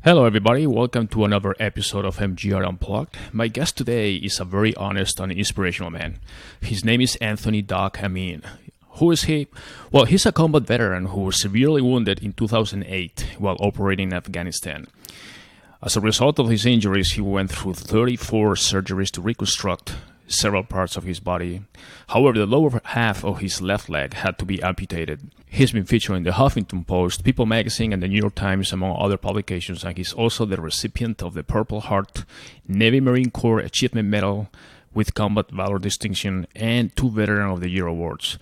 Hello, everybody. Welcome to another episode of MGR Unplugged. My guest today is a very honest and inspirational man. His name is Anthony Doc Ameen. Who is he? Well, he's a combat veteran who was severely wounded in 2008 while operating in Afghanistan. As a result of his injuries, he went through 34 surgeries to reconstruct several parts of his body. However, the lower half of his left leg had to be amputated. He's been featured in the Huffington Post, People magazine, and the New York Times, among other publications, and he's also the recipient of the Purple Heart Navy Marine Corps Achievement Medal with Combat Valor Distinction and 2 Veteran of the Year awards.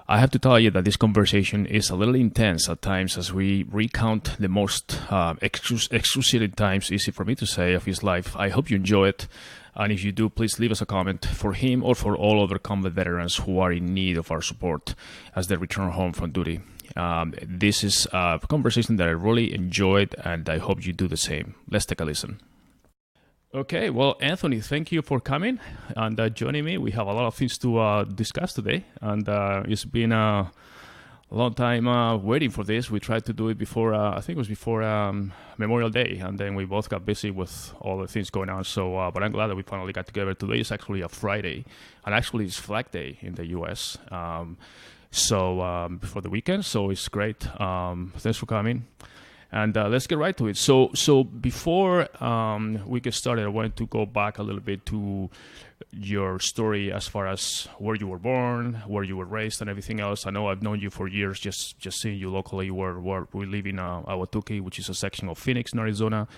I have to tell you that this conversation is a little intense at times as we recount the most excruciating times, easy for me to say, of his life. I hope you enjoy it. And if you do, please leave us a comment for him or for all other combat veterans who are in need of our support as they return home from duty. This is a conversation that I really enjoyed, and I hope you do the same. Let's take a listen. Okay, well, Anthony, thank you for coming and joining me. We have a lot of things to discuss today, and it's been a long time waiting for this. We tried to do it before, I think it was before Memorial Day, and then we both got busy with all the things going on. So, but I'm glad that we finally got together. Today is actually a Friday, and actually it's Flag Day in the U.S. Before the weekend, so it's great. Thanks for coming. And let's get right to it. So before we get started, I wanted to go back a little bit to your story as far as where you were born, where you were raised, and everything else. I know I've known you for years, just seeing you locally. Where we live in Ahwatukee, which is a section of Phoenix in Arizona.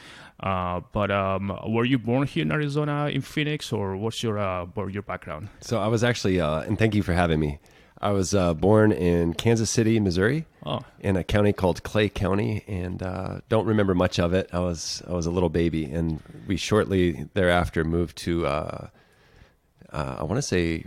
But were you born here in Arizona, in Phoenix, or what's your background? So I was actually, and thank you for having me. I was born in Kansas City, Missouri, in a county called Clay County, and don't remember much of it. I was a little baby, and we shortly thereafter moved to I want to say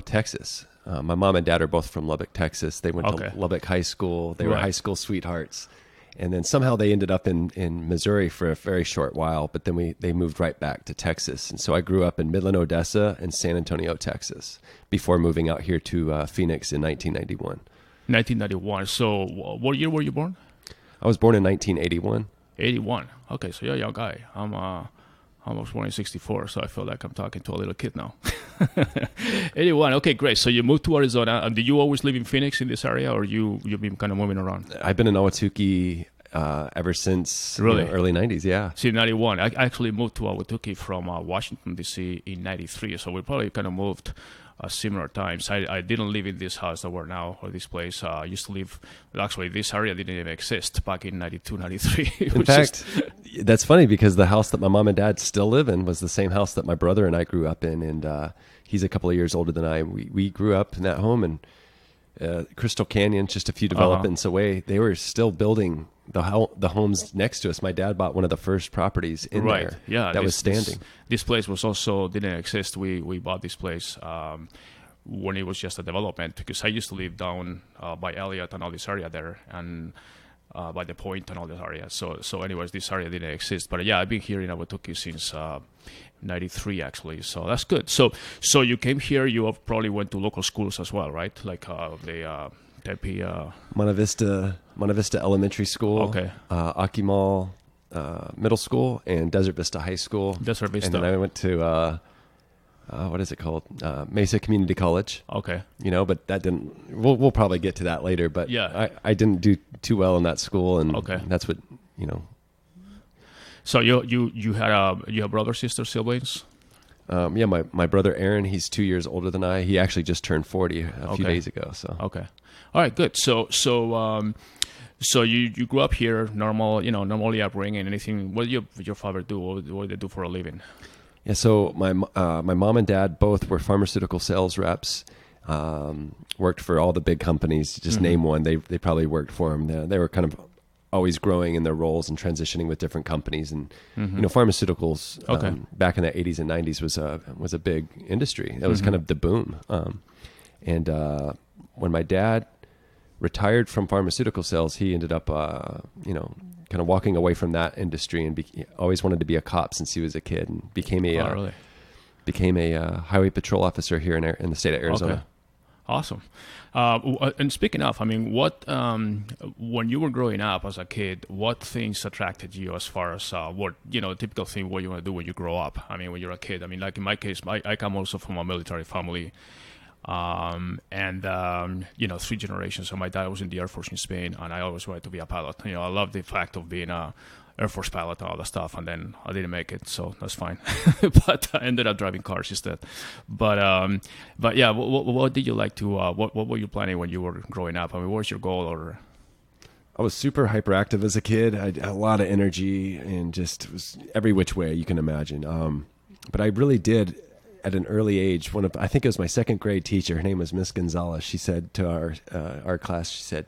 Texas. My mom and dad are both from Lubbock, Texas. They went to Lubbock High School. They were high school sweethearts. And then somehow they ended up in Missouri for a very short while, but then they moved right back to Texas. And so I grew up in Midland, Odessa, and San Antonio, Texas, before moving out here to Phoenix in 1991. 1991. So what year were you born? I was born in 1981. 81. Okay, so you're a young guy. I was born in 64, so I feel like I'm talking to a little kid now. 81. Okay, great. So you moved to Arizona, and did you always live in Phoenix in this area, or you've been kind of moving around? I've been in Ahwatukee ever since early 90s, yeah. See, 91. I actually moved to Ahwatukee from Washington, D.C. in 93, so we probably kind of moved similar times. I didn't live in this house that we're now, or this place. I used to live, actually, this area didn't even exist back in 92, 93. In fact, that's funny because the house that my mom and dad still live in was the same house that my brother and I grew up in, and he's a couple of years older than I. We grew up in that home, and Crystal Canyon, just a few developments away, they were still building the homes next to us. My dad bought one of the first properties in there that was standing. This place was also didn't exist. We bought this place when it was just a development, because I used to live down by Elliott and all this area there, and by the point and all this area. So anyways, this area didn't exist. But yeah, I've been here in Ahwatukee since 93 actually. So that's good. So you came here. You probably went to local schools as well, right? Like the Tempe, Monte Vista Elementary School, Akimal Middle School, and Desert Vista High School. Desert Vista. And then I went to what is it called? Mesa Community College. Okay. But that didn't. We'll probably get to that later. But yeah, I didn't do too well in that school, and that's what. So you have brothers, sisters, siblings? Yeah, my brother Aaron, he's 2 years older than I. He actually just turned 40 a few days ago. So okay, all right, good. So you grew up here, normally upbringing. Anything? What did your father do? What did they do for a living? Yeah, so my mom and dad both were pharmaceutical sales reps. Worked for all the big companies. Just name one, they probably worked for them. They were kind of always growing in their roles and transitioning with different companies, and pharmaceuticals back in the 80s and 90s was a big industry. That was kind of the boom. And when my dad retired from pharmaceutical sales, he ended up kind of walking away from that industry, and always wanted to be a cop since he was a kid, and became a highway patrol officer here in the state of Arizona. Awesome. And speaking of, I mean, what when you were growing up as a kid, what things attracted you as far as what typical thing what you want to do when you grow up? I mean, when you're a kid. I mean, like in my case, I come also from a military family, and 3 generations. So my dad was in the Air Force in Spain, and I always wanted to be a pilot. I love the fact of being a Air Force pilot and all that stuff, and then I didn't make it, so that's fine. But I ended up driving cars instead. But yeah, what did you like to? What were you planning when you were growing up? I mean, what was your goal? Or I was super hyperactive as a kid. I had a lot of energy and just was every which way you can imagine. But I really did at an early age. I think it was my second grade teacher. Her name was Miss Gonzalez. She said to our class, she said,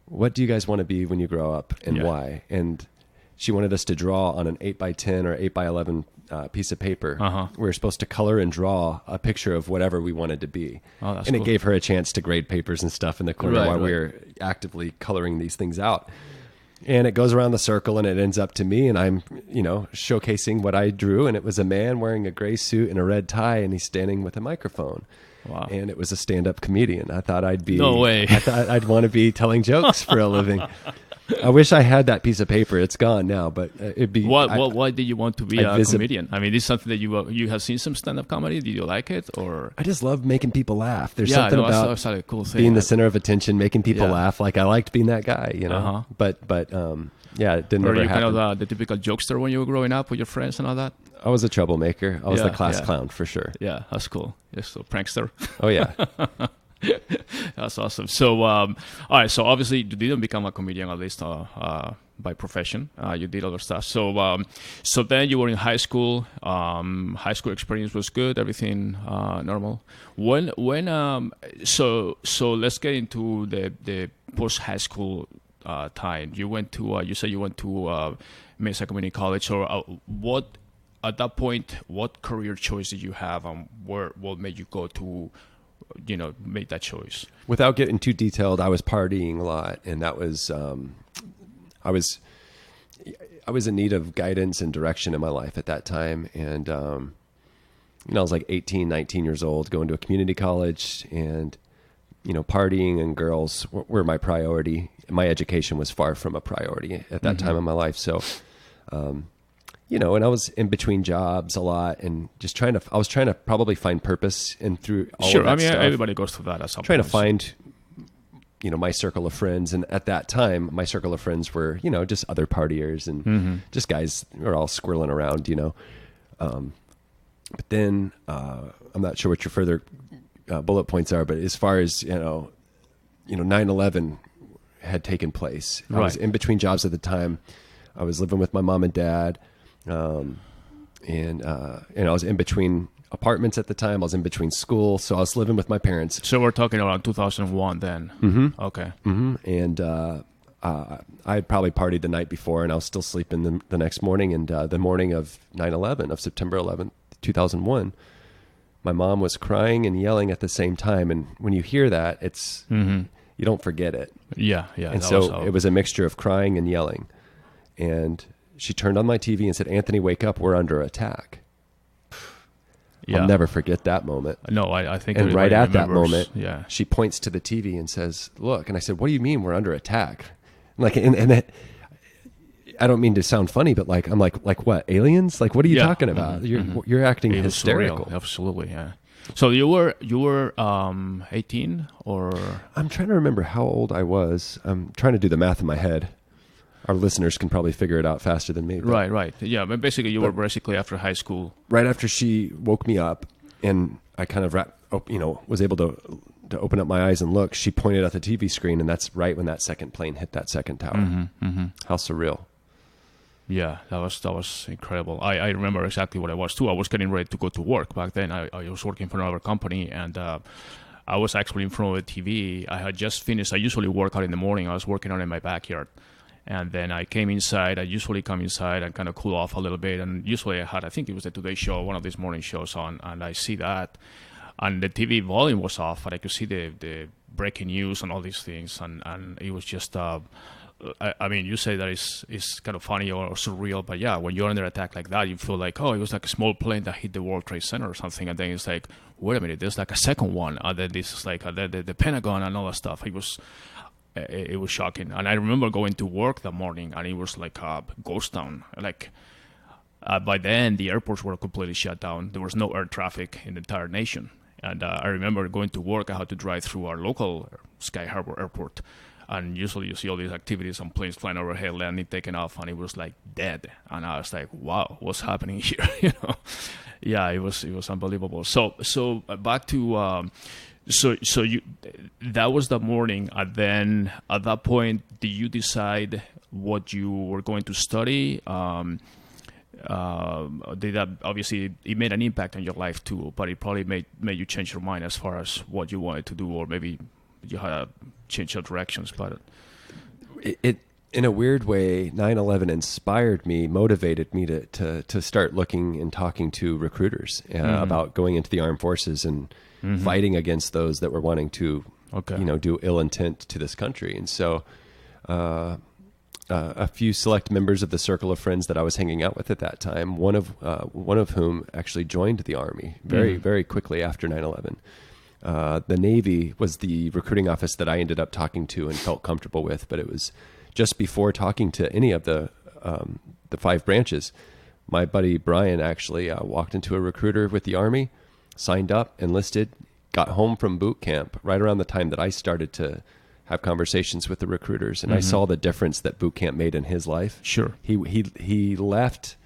"What do you guys want to be when you grow up, and why?" And she wanted us to draw on an 8x10 or 8x11 piece of paper. We were supposed to color and draw a picture of whatever we wanted to be. Oh, that's and cool. It gave her a chance to grade papers and stuff in the corner while we were actively coloring these things out. And it goes around the circle and it ends up to me, and I'm, showcasing what I drew. And it was a man wearing a gray suit and a red tie, and he's standing with a microphone. Wow. And it was a stand-up comedian. I thought I'd be... No way. I thought I'd want to be telling jokes for a living. I wish I had that piece of paper. It's gone now, but it'd be... Why did you want to be a comedian? I mean, this is something that you have seen some stand-up comedy. Did you like it, or? I just love making people laugh. There's something about that's a cool thing. Being the center of attention, making people laugh. Like I liked being that guy, But it didn't ever happen. Were you kind of the typical jokester when you were growing up with your friends and all that? I was a troublemaker. I was the class clown for sure. Yeah, that's cool. Yes, so prankster. Oh yeah. That's awesome. So, all right. So obviously, you didn't become a comedian, at least by profession. You did other stuff. So, so then you were in high school. High school experience was good. Everything normal. So let's get into the post high school time. You went to. You said you went to Mesa Community College. So, what at that point? What career choice did you have, and what made you go to? Make that choice? Without getting too detailed, I was partying a lot, and that was I was in need of guidance and direction in my life at that time. And I was like 18, 19 years old, going to a community college, and partying and girls were my priority. My education was far from a priority at that time in my life. So and I was in between jobs a lot, and just I was trying to probably find purpose and through all of that stuff. Everybody goes through that at some point. Trying to find, my circle of friends. And at that time, my circle of friends were, just other partiers and just guys who are all squirreling around, But then, I'm not sure what your further bullet points are, but as far as, 9/11 had taken place. I was in between jobs at the time. I was living with my mom and dad. And I was in between apartments at the time. I was in between school, so I was living with my parents. So we're talking around 2001 then. Okay. And I had probably partied the night before, and I was still sleeping the next morning. And the morning of 9/11, of September 11th, 2001, my mom was crying and yelling at the same time. And when you hear that, it's you don't forget it. Yeah. And so it was a mixture of crying and yelling. And she turned on my TV and said, "Anthony, wake up. We're under attack." Yeah. I'll never forget that moment. No, I think. And right at that moment, yeah, she points to the TV and says, "Look." And I said, "What do you mean we're under attack?" And that, I don't mean to sound funny, but I'm like what? Aliens? Like, what are you talking about? You're acting hysterical. Surreal. Absolutely, yeah. So you were 18, or? I'm trying to remember how old I was. I'm trying to do the math in my head. Our listeners can probably figure it out faster than me. Right. Yeah, but basically you were basically after high school. Right after she woke me up, and I kind of was able to open up my eyes and look, she pointed at the TV screen, and that's right when that second plane hit that second tower. How surreal. Yeah, that was incredible. I remember exactly what I was too. I was getting ready to go to work back then. I was working for another company, and I was actually in front of the TV. I had just finished. I usually work out in the morning. I was working out in my backyard. And then I came inside. I usually come inside and kind of cool off a little bit. And usually I think it was the Today Show, one of these morning shows on. And I see that. And the TV volume was off, but I could see the breaking news and all these things. And it was just I mean, you say that it's kind of funny or surreal, but yeah, when you're under attack like that, you feel like, oh, it was like a small plane that hit the World Trade Center or something, and then it's like, wait a minute, there's like a second one, and then this is like the Pentagon and all that stuff. It was shocking, and I remember going to work that morning, and it was like a ghost town. Like by then, the airports were completely shut down. There was no air traffic in the entire nation, and I remember going to work. I had to drive through our local Sky Harbor Airport. And usually you see all these activities on planes flying overhead, landing, taking off, and it was like dead. And I was like, "Wow, what's happening here?" Yeah, it was unbelievable. So back to so you that was the morning, and then at that point, did you decide what you were going to study? Did that obviously it made an impact on your life too, but it probably made you change your mind as far as what you wanted to do, or maybe you had to change your directions. But it in a weird way, 9/11 inspired me, motivated me to start looking and talking to recruiters about going into the armed forces and fighting against those that were wanting to, do ill intent to this country. And so, a few select members of the circle of friends that I was hanging out with at that time, one of whom actually joined the Army very quickly after 9/11. The Navy was the recruiting office that I ended up talking to and felt comfortable with, but it was just before talking to any of the 5 branches. My buddy Brian actually walked into a recruiter with the Army, signed up, enlisted, got home from boot camp right around the time that I started to have conversations with the recruiters, and I saw the difference that boot camp made in his life. Sure, he left.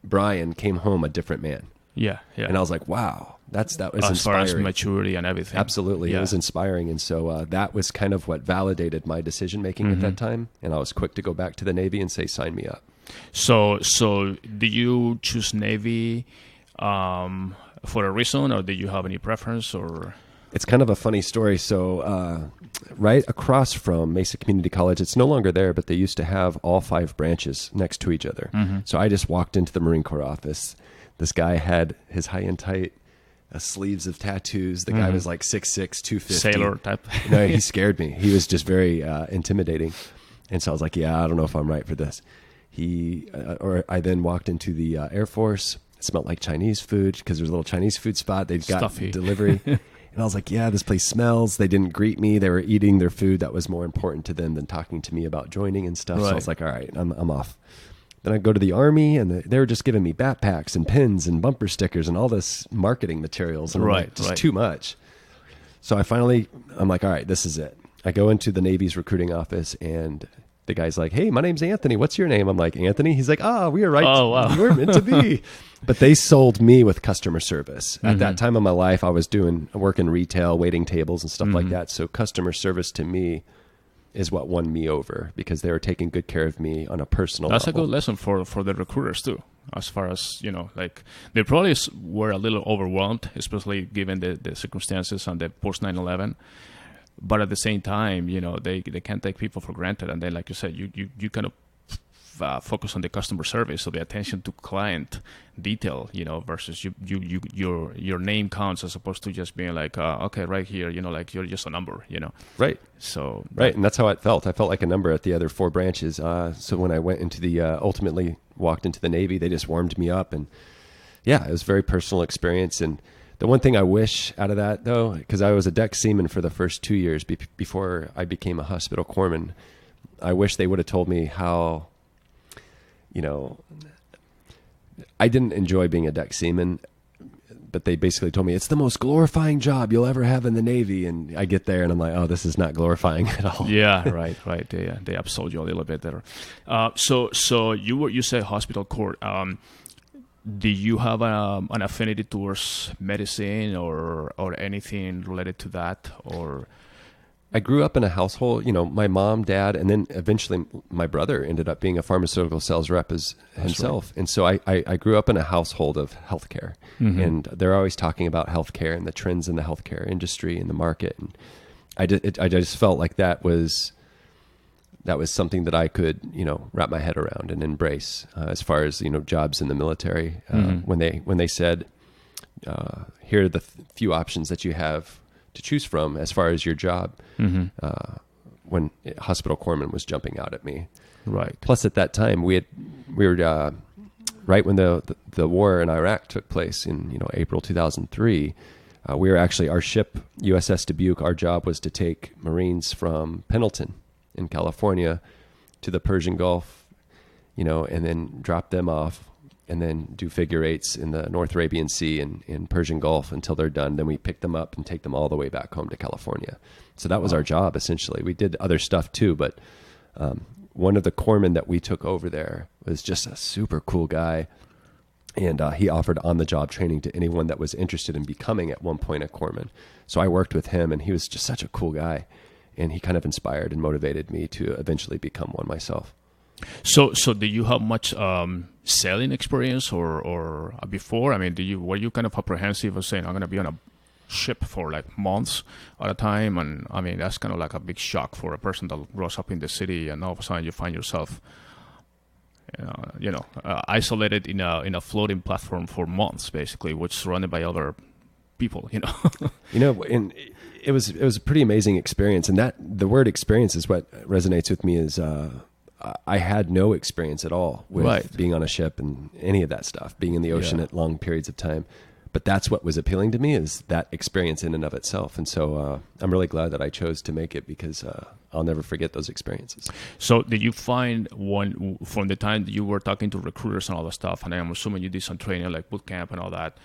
Brian came home a different man. Yeah. And I was like, wow. That was as inspiring. As far as maturity and everything. Absolutely. It was inspiring. And so that was kind of what validated my decision-making at that time. And I was quick to go back to the Navy and say, sign me up. So did you choose Navy for a reason, or did you have any preference? Or it's kind of a funny story. So right across from Mesa Community College, it's no longer there, but they used to have all 5 branches next to each other. So I just walked into the Marine Corps office. This guy had his high and tight sleeves of tattoos. The guy was like 6'6", 250. Sailor type. No, he scared me. He was just very intimidating. And so I was like, yeah, I don't know if I'm right for this. I then walked into the Air Force. It smelled like Chinese food because there's a little Chinese food spot. They'd got Stuffy. Delivery. And I was like, yeah, this place smells. They didn't greet me. They were eating their food. That was more important to them than talking to me about joining and stuff. Right. So I was like, all right, I'm off. Then I go to the Army, and they were just giving me backpacks and pins and bumper stickers and all this marketing materials. And right, just too much. So I'm like, all right, this is it. I go into the Navy's recruiting office, and the guy's like, hey, my name's Anthony. What's your name? I'm like, Anthony. He's like, we are right. Oh, wow. We're meant to be. But they sold me with customer service. At that time of my life, I was working retail, waiting tables and stuff like that. So customer service to me is what won me over, because they were taking good care of me on a personal level. That's a good lesson for the recruiters too, as far as, like they probably were a little overwhelmed, especially given the circumstances on the post 9/11. But at the same time, they can't take people for granted. And then, like you said, you kind of focus on the customer service, so the attention to client detail, versus your name counts, as opposed to just being like, okay, right here, like you're just a number, Right. So right, and that's how it felt. I felt like a number at the other 4 branches. So when I went into ultimately walked into the Navy, they just warmed me up, and yeah, it was a very personal experience. And the one thing I wish out of that, though, because I was a deck seaman for the first 2 years before I became a hospital corpsman, I wish they would have told me how. I didn't enjoy being a deck seaman, but they basically told me it's the most glorifying job you'll ever have in the Navy. And I get there and I'm like, oh, this is not glorifying at all. Yeah, right. They upsold you a little bit there. So you said hospital court. Do you have an affinity towards medicine or anything related to that, or? I grew up in a household, my mom, dad, and then eventually my brother ended up being a pharmaceutical sales rep as himself. Right. And so I grew up in a household of healthcare, and they're always talking about healthcare and the trends in the healthcare industry and the market. And I just felt like that was something that I could, wrap my head around and embrace as far as, jobs in the military. When they said, here are the few options that you have to choose from as far as your job. when hospital corpsman was jumping out at me. Right. Plus, at that time, we were right when the war in Iraq took place in April 2003. We were actually, our ship USS Dubuque. Our job was to take Marines from Pendleton in California to the Persian Gulf, and then drop them off, and then do figure eights in the North Arabian Sea and in Persian Gulf until they're done. Then we pick them up and take them all the way back home to California. So that was our job, essentially. We did other stuff too, but one of the corpsmen that we took over there was just a super cool guy. And he offered on-the-job training to anyone that was interested in becoming at one point a corpsman. So I worked with him, and he was just such a cool guy. And he kind of inspired and motivated me to eventually become one myself. So do you have much sailing experience or before? I mean, were you kind of apprehensive of saying, I'm going to be on a ship for like months at a time? And I mean, that's kind of like a big shock for a person that grows up in the city, and all of a sudden you find yourself isolated in a floating platform for months, basically, which is surrounded by other people. And it was a pretty amazing experience, and that the word experience is what resonates with me. Is I had no experience at all with being on a ship and any of that stuff, being in the ocean at long periods of time. But that's what was appealing to me, is that experience in and of itself. And so I'm really glad that I chose to make it, because I'll never forget those experiences. So did you find from the time that you were talking to recruiters and all that stuff, and I'm assuming you did some training like boot camp and all that,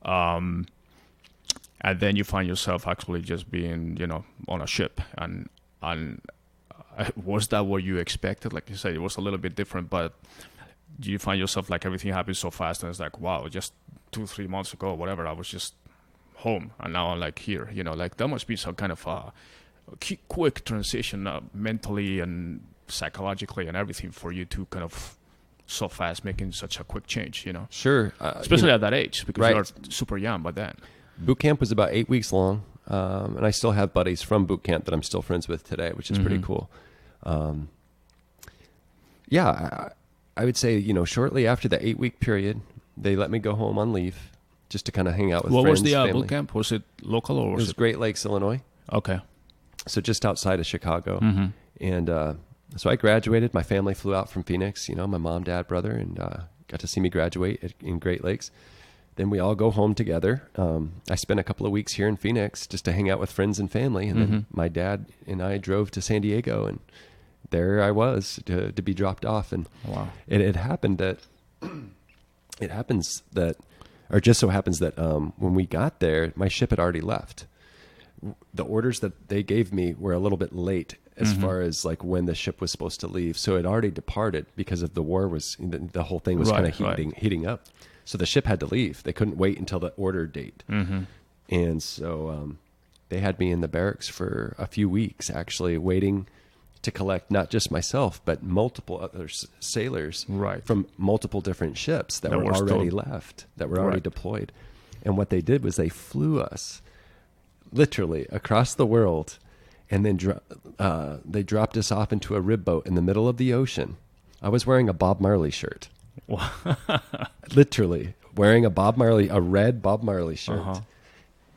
and then you find yourself actually just being, on a ship, and was that what you expected? Like you said, it was a little bit different, but do you find yourself like everything happens so fast and it's like, wow, just 2-3 months ago, whatever, I was just home and now I'm like here, like that must be some kind of a quick transition mentally and psychologically and everything for you to kind of so fast making such a quick change, Sure. Especially at that age, because you're super young by then. Boot camp was about 8 weeks long. And I still have buddies from boot camp that I'm still friends with today, which is pretty cool. I would say, shortly after the 8-week period, they let me go home on leave just to kind of hang out with friends. What was the family. boot camp? Was it local or was it was Great Lakes, Illinois. Okay. So just outside of Chicago. And so I graduated. My family flew out from Phoenix, my mom, dad, brother, and got to see me graduate in Great Lakes. Then we all go home together. I spent a couple of weeks here in Phoenix just to hang out with friends and family. And then my dad and I drove to San Diego, and there I was to be dropped off. And it happened that, or just so happens that when we got there, my ship had already left. The orders that they gave me were a little bit late as far as like when the ship was supposed to leave. So it already departed because of the war the whole thing was kind of heating up. So the ship had to leave. They couldn't wait until the order date. And so they had me in the barracks for a few weeks, actually waiting to collect not just myself, but multiple other sailors from multiple different ships that were already left, that were already deployed. And what they did was they flew us literally across the world, and then they dropped us off into a rib boat in the middle of the ocean. I was wearing a Bob Marley shirt. Literally wearing a red Bob Marley shirt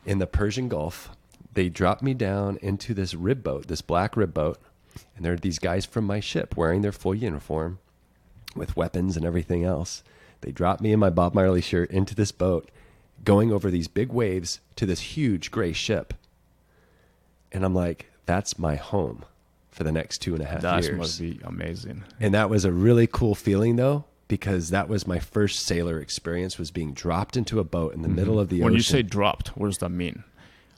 in the Persian Gulf. They dropped me down into this rib boat, this black rib boat, and there are these guys from my ship wearing their full uniform with weapons and everything else. They dropped me in my Bob Marley shirt into this boat, going over these big waves to this huge gray ship. And I'm like, that's my home for the next 2.5 years. That must be amazing. And that was a really cool feeling, though, because that was my first sailor experience, was being dropped into a boat in the middle of the ocean. When you say dropped, what does that mean?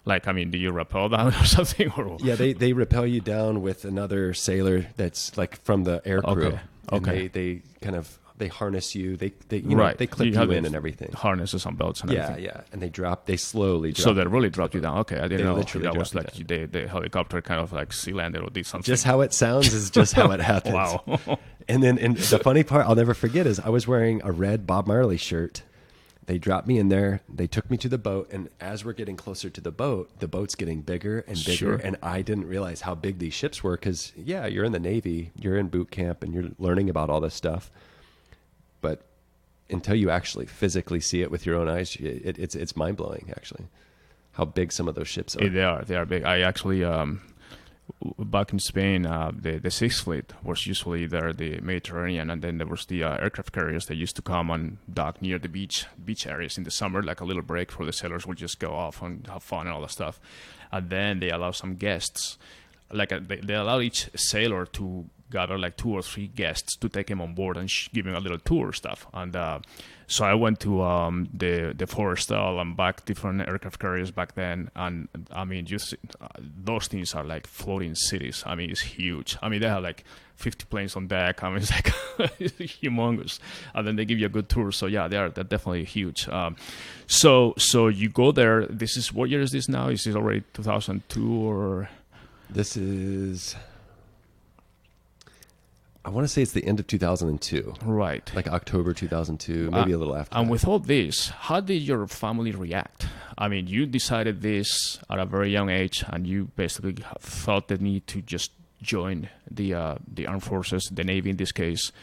Like, I mean, do you rappel down or something? Or? Yeah, they rappel you down with another sailor that's like from the air crew. Okay. And they kind of, they harness you. They clip you in and everything. Harnesses on boats and everything. Yeah. And they slowly drop. So they really dropped you down. Okay, I didn't know that was like the helicopter kind of like sea landed or did something. Just how it sounds is just how it happens. Wow. And the funny part I'll never forget is I was wearing a red Bob Marley shirt. They dropped me in there. They took me to the boat. And as we're getting closer to the boat's getting bigger and bigger. Sure. And I didn't realize how big these ships were because, you're in the Navy, you're in boot camp, and you're learning about all this stuff. But until you actually physically see it with your own eyes, it's mind-blowing, actually, how big some of those ships are. They are big. I actually, back in Spain, the Sixth Fleet was usually there, the Mediterranean, and then there was the aircraft carriers that used to come and dock near the beach areas in the summer, like a little break for the sailors would just go off and have fun and all that stuff. And then they allow some guests, they allow each sailor to gather like 2 or 3 guests to take him on board and give him a little tour stuff. And so I went to the Forrestal and back different aircraft carriers back then. And I mean, just those things are like floating cities. I mean, it's huge. I mean, they have like 50 planes on deck. I mean, it's like it's humongous. And then they give you a good tour. So yeah, they're definitely huge. So you go there. This is, what year is this now? Is this already 2002 or? This is, I want to say it's the end of 2002. Right. Like October 2002, maybe a little after And that. with all this, how did your family react? I mean, you decided this at a very young age, and you basically felt the need to just join the armed forces, the Navy in this case.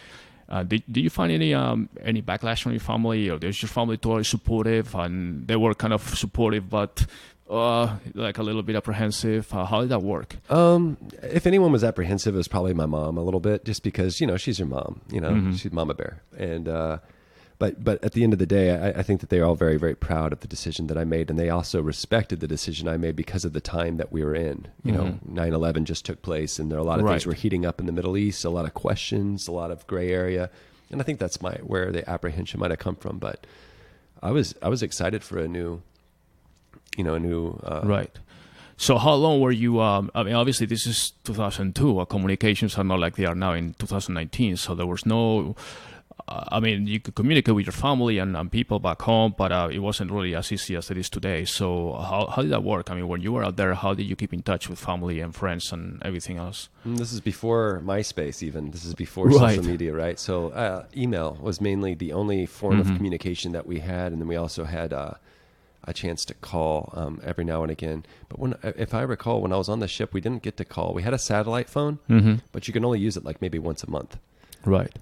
Did you find any backlash from your family, or is your family totally supportive, and they were kind of supportive, but like a little bit apprehensive? How did that work? If anyone was apprehensive, it was probably my mom a little bit, just because, she's your mom, she's Mama Bear. And, but at the end of the day, I think that they're all very, very proud of the decision that I made. And they also respected the decision I made because of the time that we were in. 9/11 just took place, and there are a lot of things were heating up in the Middle East, a lot of questions, a lot of gray area. And I think that's where the apprehension might have come from. But I was excited for a new right. So how long were you, I mean, obviously this is 2002, communications are not like they are now in 2019, so there was no, I mean, you could communicate with your family and people back home, but it wasn't really as easy as it is today. So how did that work? I mean, when you were out there, how did you keep in touch with family and friends and everything else? This is before MySpace even. This is before social media, right? So email was mainly the only form of communication that we had, and then we also had a chance to call every now and again. But if I recall, when I was on the ship, we didn't get to call. We had a satellite phone, but you can only use it like maybe once a month. Right.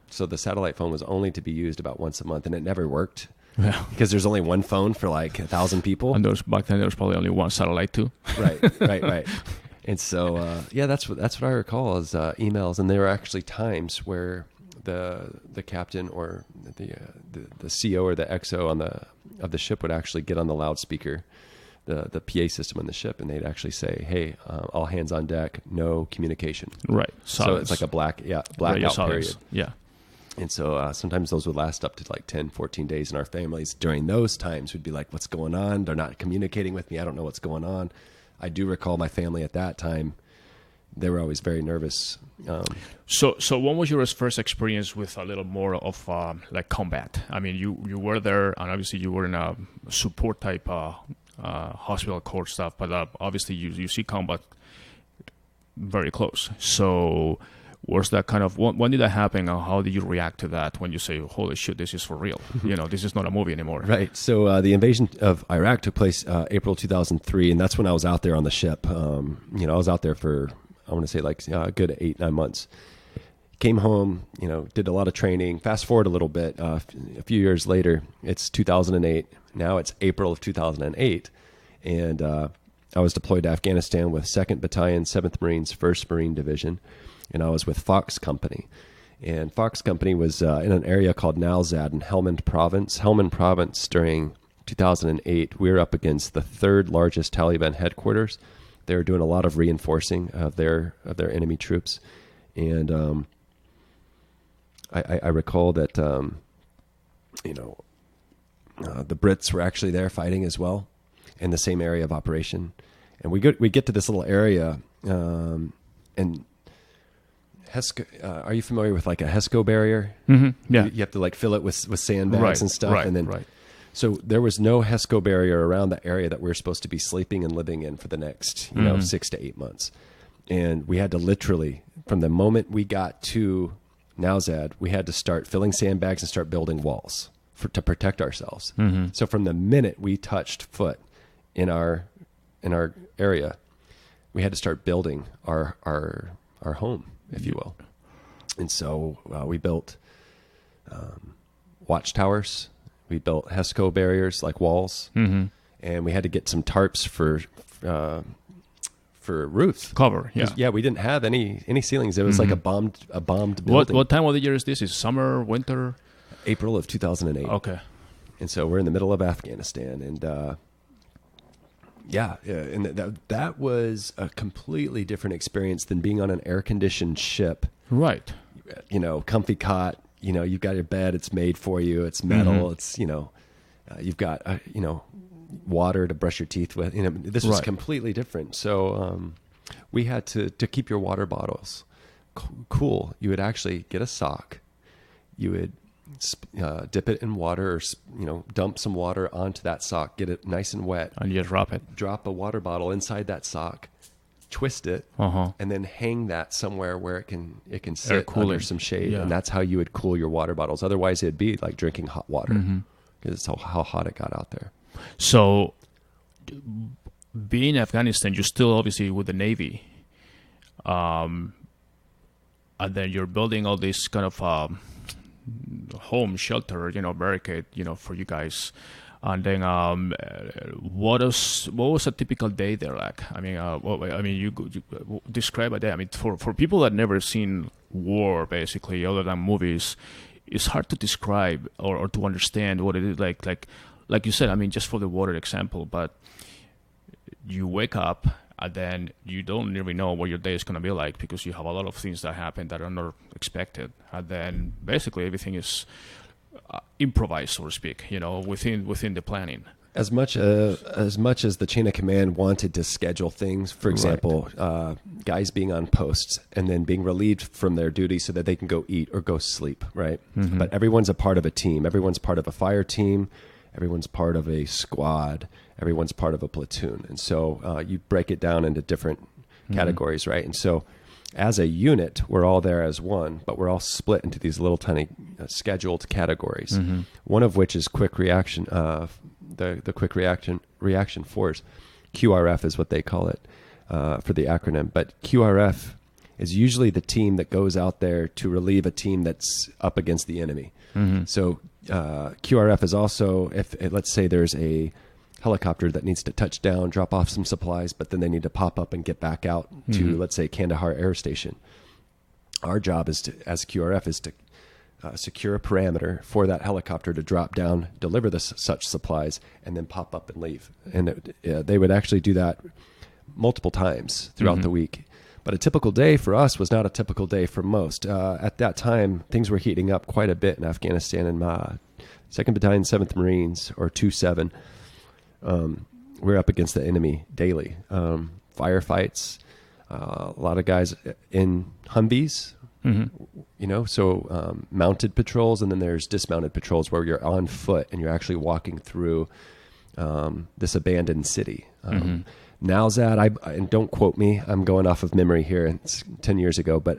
So the satellite phone was only to be used about once a month, and it never worked because there's only one phone for like 1,000 people. And back then there was probably only one satellite too. Right. And so that's what I recall as emails, and there were actually times where the captain or the CO or the XO of the ship would actually get on the loudspeaker, the PA system on the ship, and they'd actually say, "Hey, all hands on deck, no communication." Right. So it's like a blackout period. Yeah. And so sometimes those would last up to like 10, 14 days, and our families during those times would be like, "What's going on? They're not communicating with me. I don't know what's going on." I do recall my family at that time, they were always very nervous. So when was your first experience with a little more of like combat? I mean, you were there, and obviously you were in a support type hospital court stuff, but obviously you see combat very close. So was that kind of, when did that happen, and how did you react to that when you say, holy shit, this is for real? This is not a movie anymore. Right. So the invasion of Iraq took place April 2003, and that's when I was out there on the ship. I was out there for, I want to say like a good 8-9 months. Came home, did a lot of training. Fast forward a little bit, a few years later, it's 2008. Now it's April of 2008. And I was deployed to Afghanistan with 2nd Battalion, 7th Marines, 1st Marine Division. And I was with Fox Company. And Fox Company was in an area called Nalzad in Helmand Province. Helmand Province during 2008, we were up against the 3rd largest Taliban headquarters. They were doing a lot of reinforcing of their enemy troops. And I recall that, the Brits were actually there fighting as well in the same area of operation. And we get to this little area, and Hesco, are you familiar with like a Hesco Barrier? Mm-hmm. Yeah. You have to like fill it with sandbags and stuff. Right, and then, so there was no Hesco Barrier around the area that we were supposed to be sleeping and living in for the next, 6 to 8 months. And we had to literally, from the moment we got to Nalzad, we had to start filling sandbags and start building walls to protect ourselves. Mm-hmm. So from the minute we touched foot in our area, we had to start building our home, if you will. And so we built watchtowers. We built Hesco barriers, like walls. Mm-hmm. And we had to get some tarps for for roofs. Cover, yeah. Yeah, we didn't have any ceilings. It was like a bombed building. What time of the year is this? Is summer, winter? April of 2008. Okay. And so we're in the middle of Afghanistan, and and that was a completely different experience than being on an air-conditioned ship. Right. Comfy cot. You've got your bed. It's made for you. It's metal. It's you've got water to brush your teeth with. This was completely different. So we had to keep your water bottles cool. You would actually get a sock. You would dip it in water, or dump some water onto that sock, get it nice and wet, and you drop it. Drop a water bottle inside that sock, twist it, and then hang that somewhere where it can sit under some shade, and that's how you would cool your water bottles. Otherwise, it'd be like drinking hot water because it's how hot it got out there. So, being in Afghanistan, you're still obviously with the Navy, and then you're building all this kind of home shelter, barricade, for you guys. And then, what was a typical day there like? I mean, you describe a day. I mean, for people that never seen war, basically, other than movies, it's hard to describe or to understand what it is like. Like you said, I mean, just for the water example, but you wake up and then you don't really know what your day is going to be like because you have a lot of things that happen that are not expected. And then basically everything is improvised, so to speak, within the planning. As much as the chain of command wanted to schedule things, for example, guys being on posts and then being relieved from their duty so that they can go eat or go sleep, right? But everyone's a part of a team. Everyone's part of a fire team. Everyone's part of a squad. Everyone's part of a platoon. And so you break it down into different categories, right? And so as a unit, we're all there as one, but we're all split into these little tiny scheduled categories. One of which is quick reaction, the quick reaction force. QRF is what they call it for the acronym. But QRF is usually the team that goes out there to relieve a team that's up against the enemy. So QRF is also, if let's say there's a helicopter that needs to touch down, drop off some supplies, but then they need to pop up and get back out to, let's say, Kandahar Air Station. Our job as QRF is to secure a parameter for that helicopter to drop down, deliver such supplies, and then pop up and leave. And they would actually do that multiple times throughout the week. But a typical day for us was not a typical day for most. At that time, things were heating up quite a bit in Afghanistan, and 2nd Battalion, 7th Marines, or 2-7, we're up against the enemy daily. Firefights, a lot of guys in Humvees, so mounted patrols, and then there's dismounted patrols where you're on foot and you're actually walking through this abandoned city. Nowzat, and don't quote me, I'm going off of memory here, it's 10 years ago, but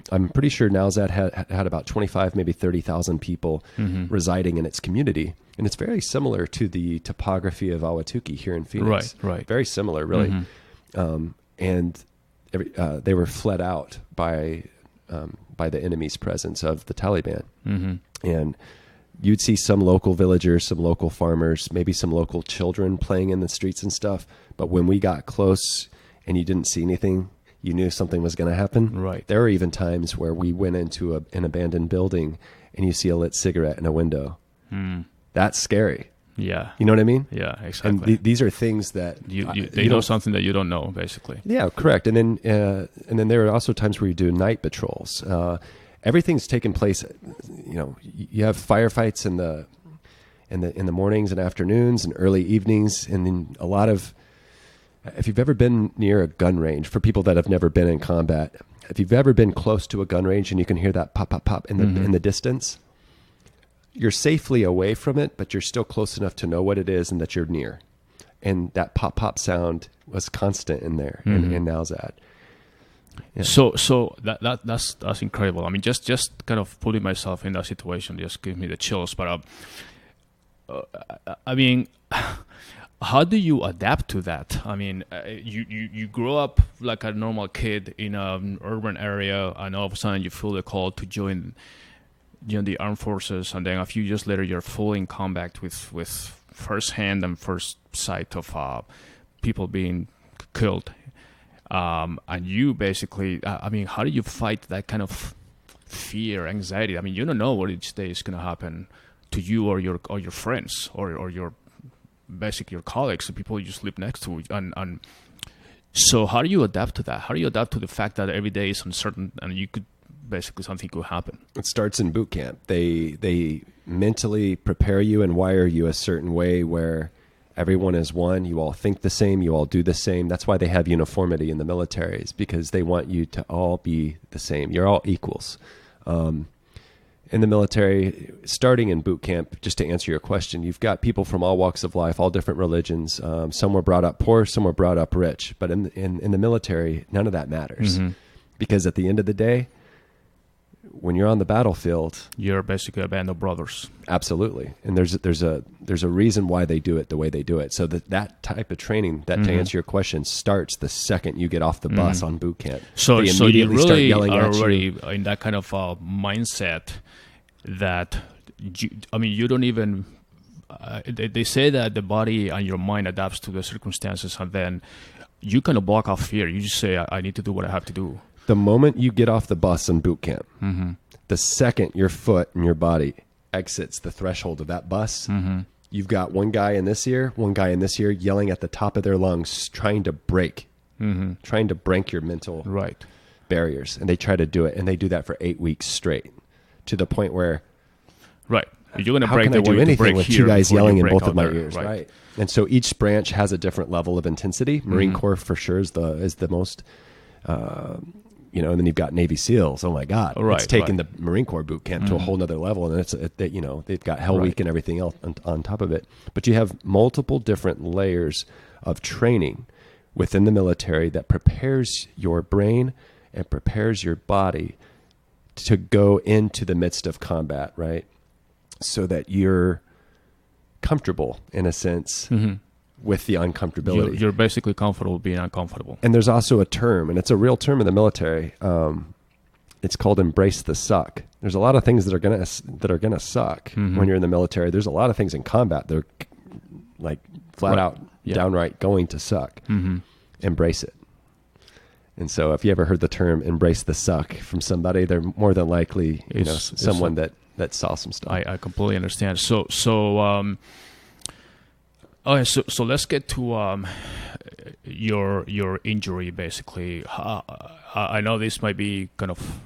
I'm pretty sure Nowzat had about 25, maybe 30,000 people residing in its community. And it's very similar to the topography of Ahwatukee here in Phoenix. Right. Very similar, really. And they were fled out by the enemy's presence of the Taliban. And you'd see some local villagers, some local farmers, maybe some local children playing in the streets and stuff. But when we got close and you didn't see anything, you knew something was going to happen. Right. There were even times where we went into an abandoned building and you see a lit cigarette in a window. That's scary. Yeah. You know what I mean? Yeah, exactly. And these are things that they know something that you don't know, basically. Yeah, correct. And then there are also times where you do night patrols. Everything's taking place. You have firefights in the mornings and afternoons and early evenings, and then a lot of. If you've ever been near a gun range, for people that have never been in combat, if you've ever been close to a gun range and you can hear that pop, pop, pop in the distance, you're safely away from it, but you're still close enough to know what it is and that you're near. And that pop, pop sound was constant in there in Nowzat. Yeah. So that's incredible. I mean, just kind of putting myself in that situation just gives me the chills. But I mean, how do you adapt to that? I mean, you grow up like a normal kid in an urban area, and all of a sudden you feel the call to join the armed forces, and then a few years later you're fully in combat with first hand and first sight of people being killed. and you basically, I mean, how do you fight that kind of fear, anxiety? I mean, you don't know what each day is going to happen to you or your friends or your basically your colleagues, the people you sleep next to, and so how do you adapt to that? How do you adapt to the fact that every day is uncertain and you could basically something could happen? It starts in boot camp. They mentally prepare you and wire you a certain way where everyone is one. You all think the same. You all do the same. That's why they have uniformity in the military, is because they want you to all be the same. You're all equals. In the military, starting in boot camp, just to answer your question, you've got people from all walks of life, all different religions. Some were brought up poor, some were brought up rich. But in the military, none of that matters. Mm-hmm. Because at the end of the day, when you're on the battlefield, you're basically a band of brothers. Absolutely. And there's a reason why they do it the way they do it. So that type of training, that to answer your question, starts the second you get off the bus on boot camp. So you really are already in that kind of mindset that, you don't even, they say that the body and your mind adapts to the circumstances, and then you kind of block off fear. You just say, I need to do what I have to do. The moment you get off the bus in boot camp, the second your foot and your body exits the threshold of that bus, you've got one guy in this ear, one guy in this ear yelling at the top of their lungs, trying to break your mental barriers. And they try to do it, and they do that for 8 weeks straight, to the point where, you're going to how break can I do anything with two guys yelling in both of my ears, right? And so each branch has a different level of intensity. Marine Corps for sure is the most. And then you've got Navy SEALs. Oh my God, it's taken the Marine Corps boot camp to a whole nother level, and they've got Hell Week and everything else on top of it. But you have multiple different layers of training within the military that prepares your brain and prepares your body to go into the midst of combat, right? So that you're comfortable in a sense. With the uncomfortability. You're basically comfortable being uncomfortable. And there's also a term, and it's a real term in the military. It's called embrace the suck. There's a lot of things that are gonna suck when you're in the military. There's a lot of things in combat that are like flat out, downright going to suck. Embrace it. And so if you ever heard the term embrace the suck from somebody, they're more than likely someone that saw some stuff. I completely understand. So let's get to your injury, basically. I know this might be kind of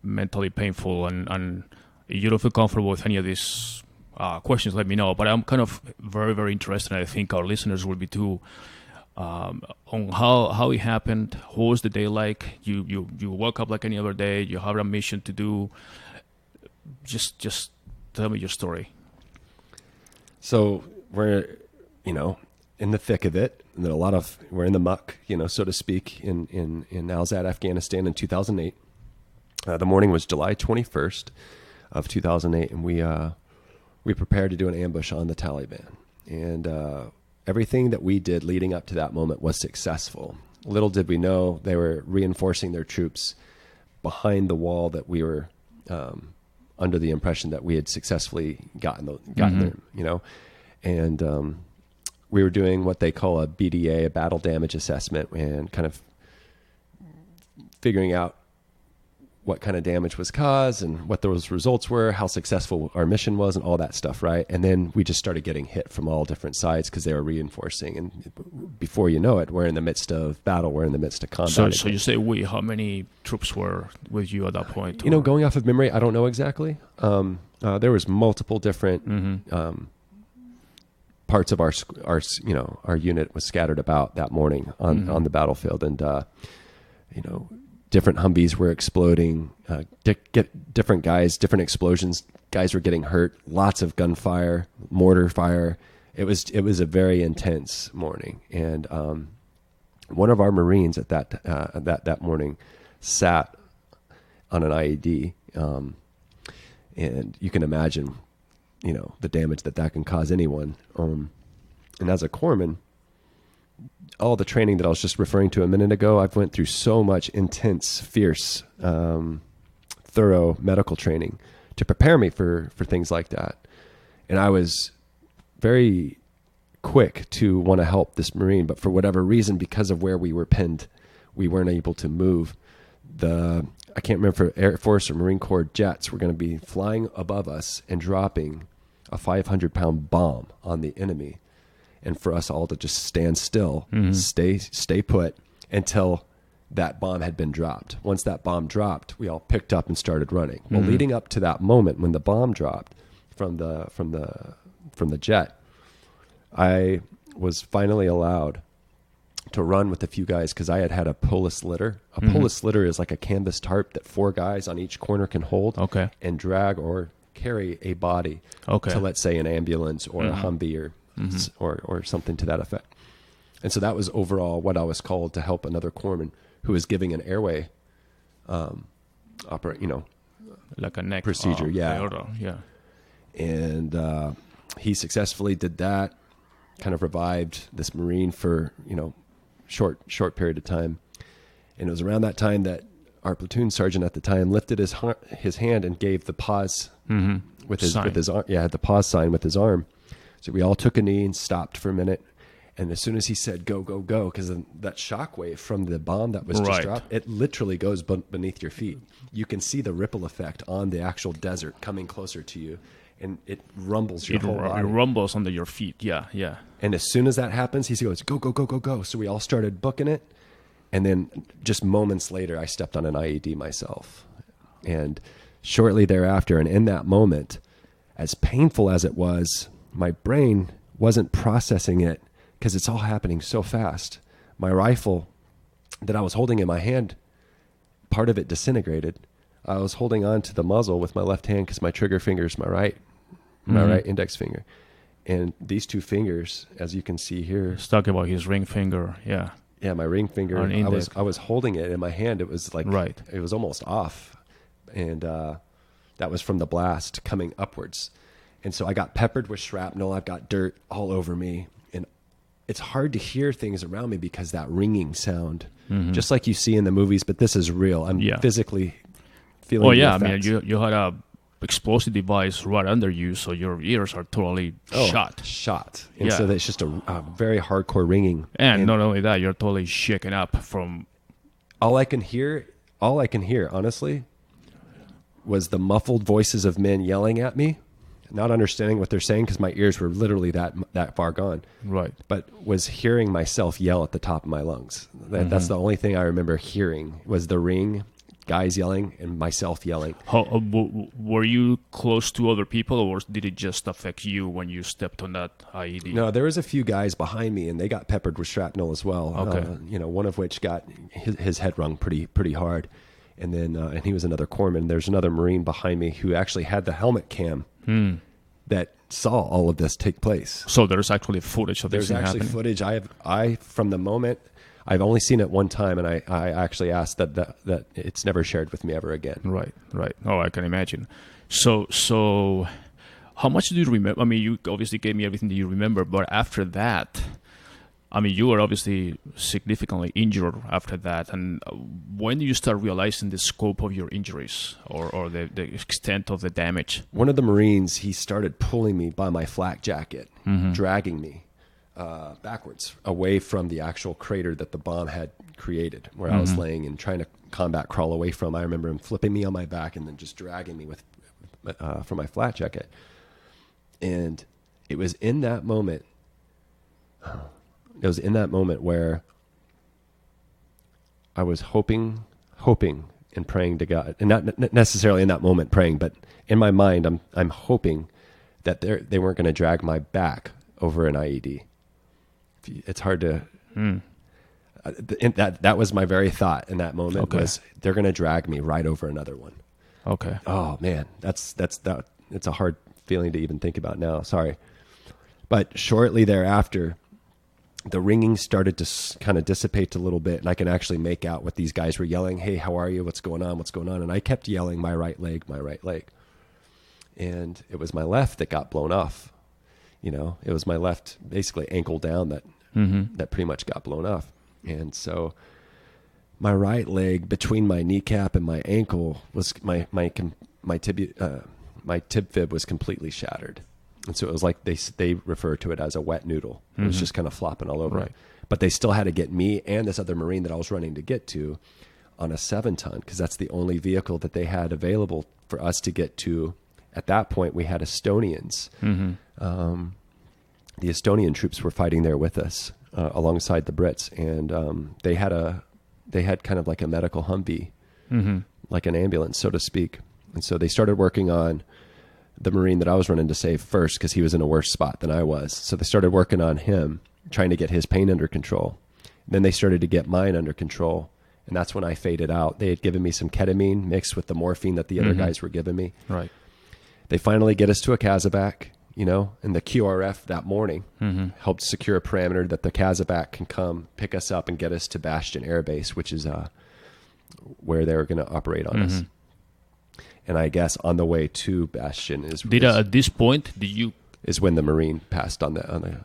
mentally painful, and you don't feel comfortable with any of these questions, let me know. But I'm kind of very, very interested, and I think our listeners will be too, on how it happened. What was the day like? You woke up like any other day. You have a mission to do. Just tell me your story. So we're in the thick of it, and then we're in the muck, so to speak, in Alzad, Afghanistan in 2008. The morning was July 21st of 2008, and we prepared to do an ambush on the Taliban. And everything that we did leading up to that moment was successful. Little did we know they were reinforcing their troops behind the wall that we were under the impression that we had successfully gotten there, and we were doing what they call a BDA, a battle damage assessment, and kind of figuring out what kind of damage was caused and what those results were, how successful our mission was, and all that stuff, right? And then we just started getting hit from all different sides because they were reinforcing. And before you know it, we're in the midst of battle. We're in the midst of combat. So you say how many troops were with you at that point? Going off of memory, I don't know exactly. There was multiple different parts of our unit was scattered about that morning on the battlefield, and different Humvees were exploding, different guys, different explosions. Guys were getting hurt. Lots of gunfire, mortar fire. It was a very intense morning, and one of our Marines at that morning sat on an IED, and you can imagine the damage that can cause anyone. And as a corpsman, all the training that I was just referring to a minute ago, I've went through so much intense, fierce, thorough medical training to prepare me for things like that. And I was very quick to want to help this Marine, but for whatever reason, because of where we were pinned, we weren't able to move. I can't remember if Air Force or Marine Corps jets were going to be flying above us and dropping a 500-pound bomb on the enemy, and for us all to just stand still, stay put until that bomb had been dropped. Once that bomb dropped, we all picked up and started running. Well, leading up to that moment when the bomb dropped from the jet, I was finally allowed to run with a few guys because I had a polis litter. A polis litter is like a canvas tarp that 4 guys on each corner can hold and drag or carry a body to, let's say, an ambulance or a Humvee or something to that effect. And so that was overall what I was called to help another corpsman who was giving an airway like a neck procedure. Yeah. And he successfully did that, kind of revived this Marine for, short period of time. And it was around that time that our platoon sergeant at the time lifted his hand and gave the pause with his arm. Yeah, had the pause sign with his arm. So we all took a knee and stopped for a minute. And as soon as he said, go, go, go, because that shockwave from the bomb that was just dropped, it literally goes beneath your feet. You can see the ripple effect on the actual desert coming closer to you. And it rumbles your whole body. It rumbles under your feet, yeah. And as soon as that happens, he goes, go, go, go, go, go. So we all started booking it. And then just moments later, I stepped on an IED myself. And shortly thereafter, and in that moment, as painful as it was, my brain wasn't processing it because it's all happening so fast. My rifle that I was holding in my hand, part of it disintegrated. I was holding on to the muzzle with my left hand because my trigger finger is my right index finger. And these 2 fingers, as you can see here. He's talking about his ring finger, yeah. Yeah, my ring finger. I was holding it in my hand. It was like it was almost off, and that was from the blast coming upwards. And so I got peppered with shrapnel. I've got dirt all over me, and it's hard to hear things around me because that ringing sound, just like you see in the movies. But this is real. I'm physically feeling. Oh yeah, I mean you had a explosive device right under you, so your ears are totally shot. And so that's just a very hardcore ringing. And not only that, you're totally shaken up from... All I can hear, honestly, was the muffled voices of men yelling at me, not understanding what they're saying because my ears were literally that far gone. Right. But was hearing myself yell at the top of my lungs. That's the only thing I remember hearing was the ring, guys yelling, and myself yelling. Were you close to other people, or did it just affect you when you stepped on that IED? No, there was a few guys behind me, and they got peppered with shrapnel as well. Okay. One of which got his head rung pretty hard, and then and he was another corpsman. There's another Marine behind me who actually had the helmet cam that saw all of this take place. So there's actually footage of this happening? There's actually footage. I from the moment. I've only seen it one time, and I actually asked that it's never shared with me ever again. Right. Oh, I can imagine. So how much do you remember? I mean, you obviously gave me everything that you remember, but after that, I mean, you were obviously significantly injured after that. And when do you start realizing the scope of your injuries or the extent of the damage? One of the Marines, he started pulling me by my flak jacket, dragging me backwards away from the actual crater that the bomb had created, where I was laying and trying to combat crawl away from. I remember him flipping me on my back and then just dragging me with from my flat jacket. And it was in that moment. It was in that moment where I was hoping and praying to God, and not necessarily in that moment praying, but in my mind, I'm hoping that they weren't going to drag my back over an IED. It's hard to. That was my very thought in that moment. Okay. Was they're going to drag me right over another one. Okay. Oh man, that's it's a hard feeling to even think about now. Sorry, but shortly thereafter, the ringing started to kind of dissipate a little bit, and I can actually make out what these guys were yelling. Hey, how are you? What's going on? What's going on? And I kept yelling, my right leg, and it was my left that got blown off. It was my left, basically ankle down that pretty much got blown off. And so my right leg between my kneecap and my ankle was my tib fib was completely shattered. And so it was like they refer to it as a wet noodle. It was just kind of flopping all over. Right. but they still had to get me and this other Marine that I was running to get to on a 7-ton, because that's the only vehicle that they had available for us to get to. At that point, we had Estonians. The Estonian troops were fighting there with us alongside the Brits, and they had kind of like a medical Humvee, like an ambulance, so to speak. And so they started working on the Marine that I was running to save first, because he was in a worse spot than I was. So they started working on him, trying to get his pain under control. Then they started to get mine under control. And that's when I faded out. They had given me some ketamine mixed with the morphine that the other guys were giving me. Right. They finally get us to a Casabac, and the QRF that morning helped secure a parameter that the Casabac can come pick us up and get us to Bastion Air Base, which is where they were going to operate on us. And I guess on the way to Bastion at this point, did you is when the Marine passed on the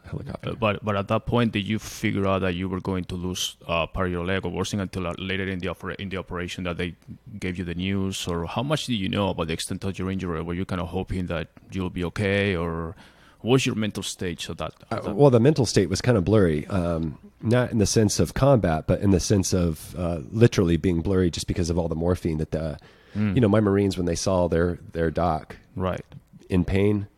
helicopter. But at that point, did you figure out that you were going to lose part of your leg, or wasn't until later in the operation that they gave you the news? Or how much did you know about the extent of your injury? Were you kind of hoping that you'll be okay, or what was your mental state of that? Well, the mental state was kind of blurry, not in the sense of combat, but in the sense of literally being blurry just because of all the morphine that my Marines, when they saw their doc in pain.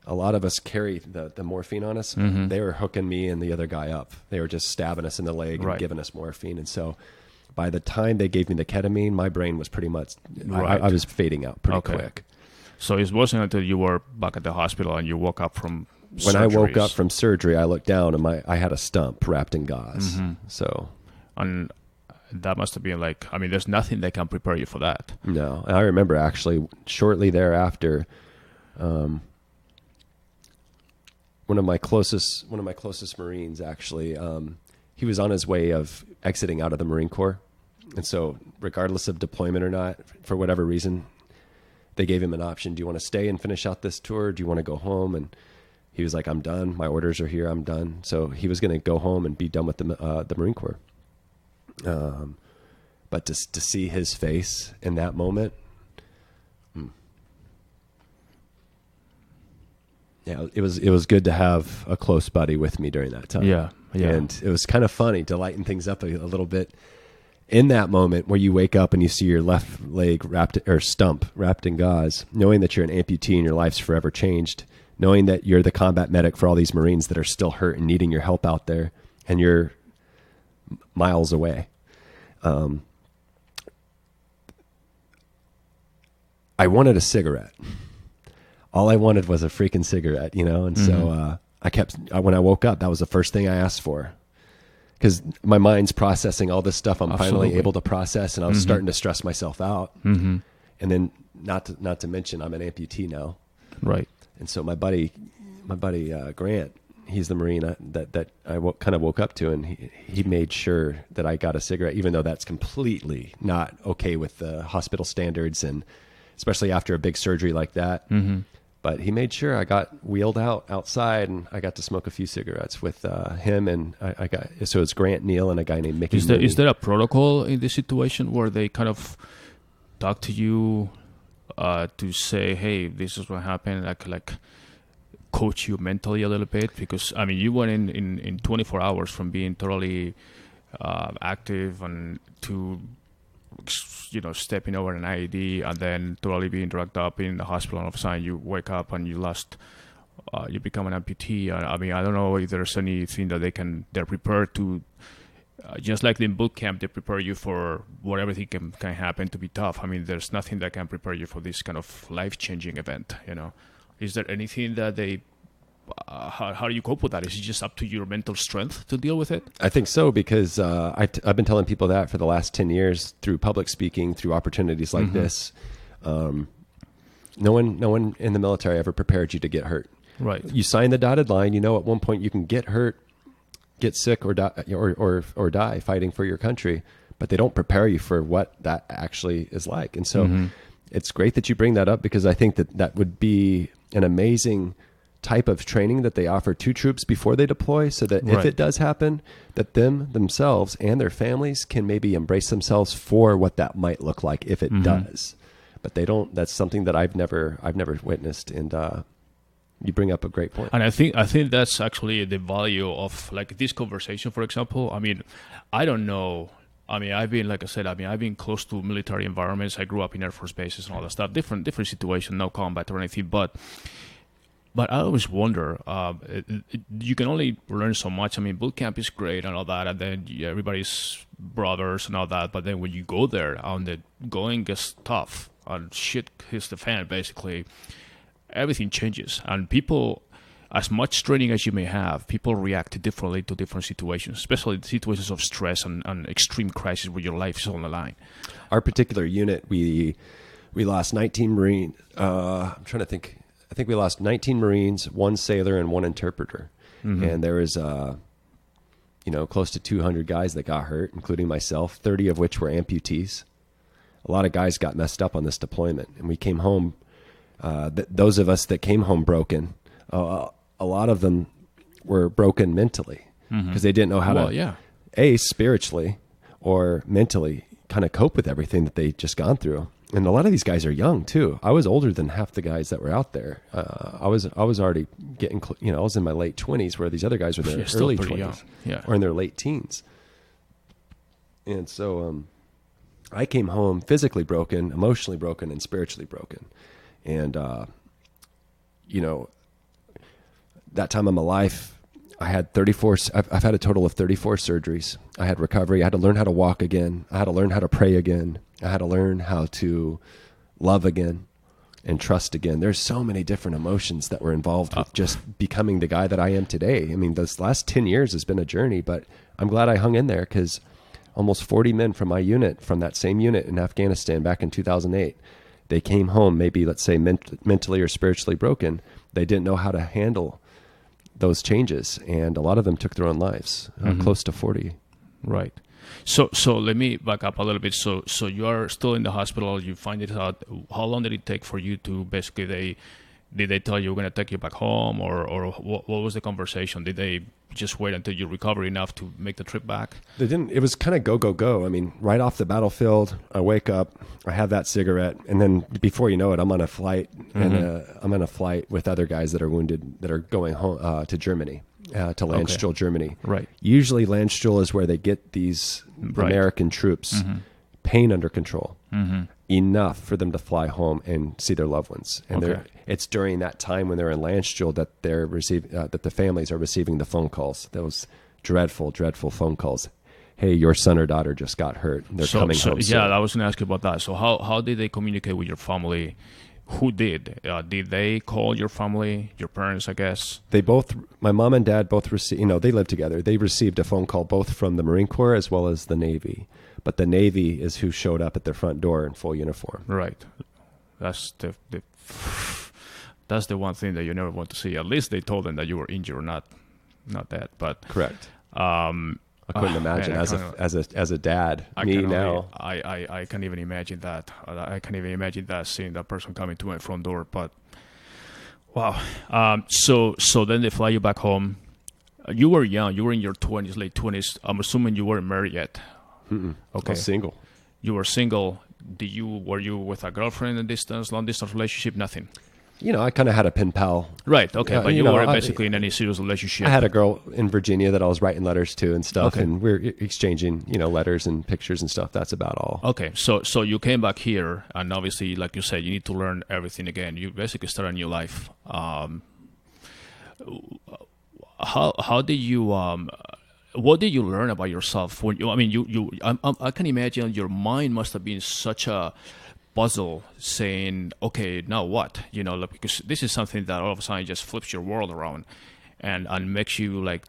A lot of us carry the morphine on us. They were hooking me and the other guy up. They were just stabbing us in the leg and giving us morphine. And so by the time they gave me the ketamine, my brain was pretty much, I was fading out pretty quick. So it wasn't until you were back at the hospital and you woke up from surgeries. When I woke up from surgery, I looked down and I had a stump wrapped in gauze. So, and that must have been like, there's nothing that can prepare you for that. No. And I remember actually shortly thereafter, one of my closest Marines, actually, he was on his way of exiting out of the Marine Corps. And so regardless of deployment or not, for whatever reason, they gave him an option. Do you want to stay and finish out this tour? Do you want to go home? And he was like, I'm done. My orders are here. I'm done. So he was going to go home and be done with the Marine Corps. But to see his face in that moment, yeah, it was good to have a close buddy with me during that time. Yeah. And it was kind of funny to lighten things up a little bit in that moment where you wake up and you see your left leg stump wrapped in gauze, knowing that you're an amputee and your life's forever changed, knowing that you're the combat medic for all these Marines that are still hurt and needing your help out there, and you're miles away. I wanted a cigarette. All I wanted was a freaking cigarette, And so when I woke up, that was the first thing I asked for, because my mind's processing all this stuff I'm finally able to process, and I was starting to stress myself out. And then not to mention I'm an amputee now. Right. And so my buddy Grant, he's the Marine that I kind of woke up to, and he made sure that I got a cigarette, even though that's completely not okay with the hospital standards, and especially after a big surgery like that. But he made sure I got wheeled outside, and I got to smoke a few cigarettes with him. And so it's Grant Neal and a guy named Mickey. Is there a protocol in this situation where they kind of talk to you to say, hey, this is what happened, like coach you mentally a little bit? Because, you went in 24 hours from being totally active and to stepping over an IED and then totally being drugged up in the hospital, and all of a sudden you wake up and you become an amputee. I don't know if there's anything that they're prepared to, just like in boot camp, they prepare you for whatever thing can happen to be tough. There's nothing that can prepare you for this kind of life-changing event, Is there anything that they, how do you cope with that? Is it just up to your mental strength to deal with it? I think so, because I've been telling people that for the last 10 years through public speaking, through opportunities like this. No one in the military ever prepared you to get hurt. Right. You sign the dotted line. At one point you can get hurt, get sick, or die fighting for your country, but they don't prepare you for what that actually is like. And so it's great that you bring that up, because I think that would be an amazing type of training that they offer to troops before they deploy, so that if it does happen, that themselves and their families can maybe embrace themselves for what that might look like if it does. But they don't. That's something that I've never witnessed, and you bring up a great point. And I think that's actually the value of like this conversation, for example. I mean, I don't know. I mean, I've been close to military environments. I grew up in Air Force bases and all that stuff. Different situation, no combat or anything. But I always wonder, you can only learn so much. I mean, boot camp is great and all that, and then everybody's brothers and all that. But then when you go there, the going gets tough and shit hits the fan, basically. Everything changes. And people, as much training as you may have, people react differently to different situations, especially situations of stress and extreme crisis where your life is on the line. Our particular unit, we lost 19 Marines. I'm trying to think. I think we lost 19 Marines, 1 sailor, and 1 interpreter. Mm-hmm. And there was, close to 200 guys that got hurt, including myself, 30 of which were amputees. A lot of guys got messed up on this deployment. And we came home, those of us that came home broken, a lot of them were broken mentally because they didn't know how to, spiritually or mentally kind of cope with everything that they just gone through. And a lot of these guys are young too. I was older than half the guys that were out there. I was already getting, I was in my late 20s, where these other guys were in their early 20s or in their late teens. And so I came home physically broken, emotionally broken, and spiritually broken. And that time of my life, I had 34. I've had a total of 34 surgeries. I had recovery. I had to learn how to walk again. I had to learn how to pray again. I had to learn how to love again and trust again. There's so many different emotions that were involved with just becoming the guy that I am today. I mean, this last 10 years has been a journey, but I'm glad I hung in there, because almost 40 men from my unit, from that same unit in Afghanistan back in 2008, they came home, maybe let's say mentally or spiritually broken. They didn't know how to handle those changes, and a lot of them took their own lives, close to 40. Right. So let me back up a little bit. So you are still in the hospital. You find it out. How long did it take for you to basically, did they tell you we're going to take you back home, or what was the conversation? Did they just wait until you recover enough to make the trip back? They didn't. It was kind of go. I mean, right off the battlefield, I wake up, I have that cigarette, and then before you know it, I'm on a flight, and I'm on a flight with other guys that are wounded that are going home to Germany, to Landstuhl, Germany. Right. Usually Landstuhl is where they get these American troops pain under control, enough for them to fly home and see their loved ones. And it's during that time when they're in Landstuhl that they're that the families are receiving the phone calls, those dreadful, dreadful phone calls. Hey, your son or daughter just got hurt. They're coming home soon. Yeah, I was going to ask you about that. So how did they communicate with your family? Who did? Did they call your family, your parents, I guess? They both, my mom and dad both received, they live together. They received a phone call both from the Marine Corps as well as the Navy. But the Navy is who showed up at their front door in full uniform. Right. That's the one thing that you never want to see. At least they told them that you were injured, not dead. But correct. I couldn't imagine as a dad. I can't even imagine that. I can't even imagine that, seeing that person coming to my front door. But wow. So then they fly you back home. You were young. You were in your 20s, late 20s. I'm assuming you weren't married yet. Okay. I was single. You were single. Were you with a girlfriend in long distance relationship? Nothing. I kind of had a pen pal. Right, okay, but you weren't basically in any serious relationship. I had a girl in Virginia that I was writing letters to and stuff, and we were exchanging, letters and pictures and stuff. That's about all. Okay, so you came back here, and obviously, like you said, you need to learn everything again. You basically start a new life. How did you... what did you learn about yourself? I can imagine your mind must have been such a puzzle, saying, okay, now what? Because this is something that all of a sudden just flips your world around and makes you like,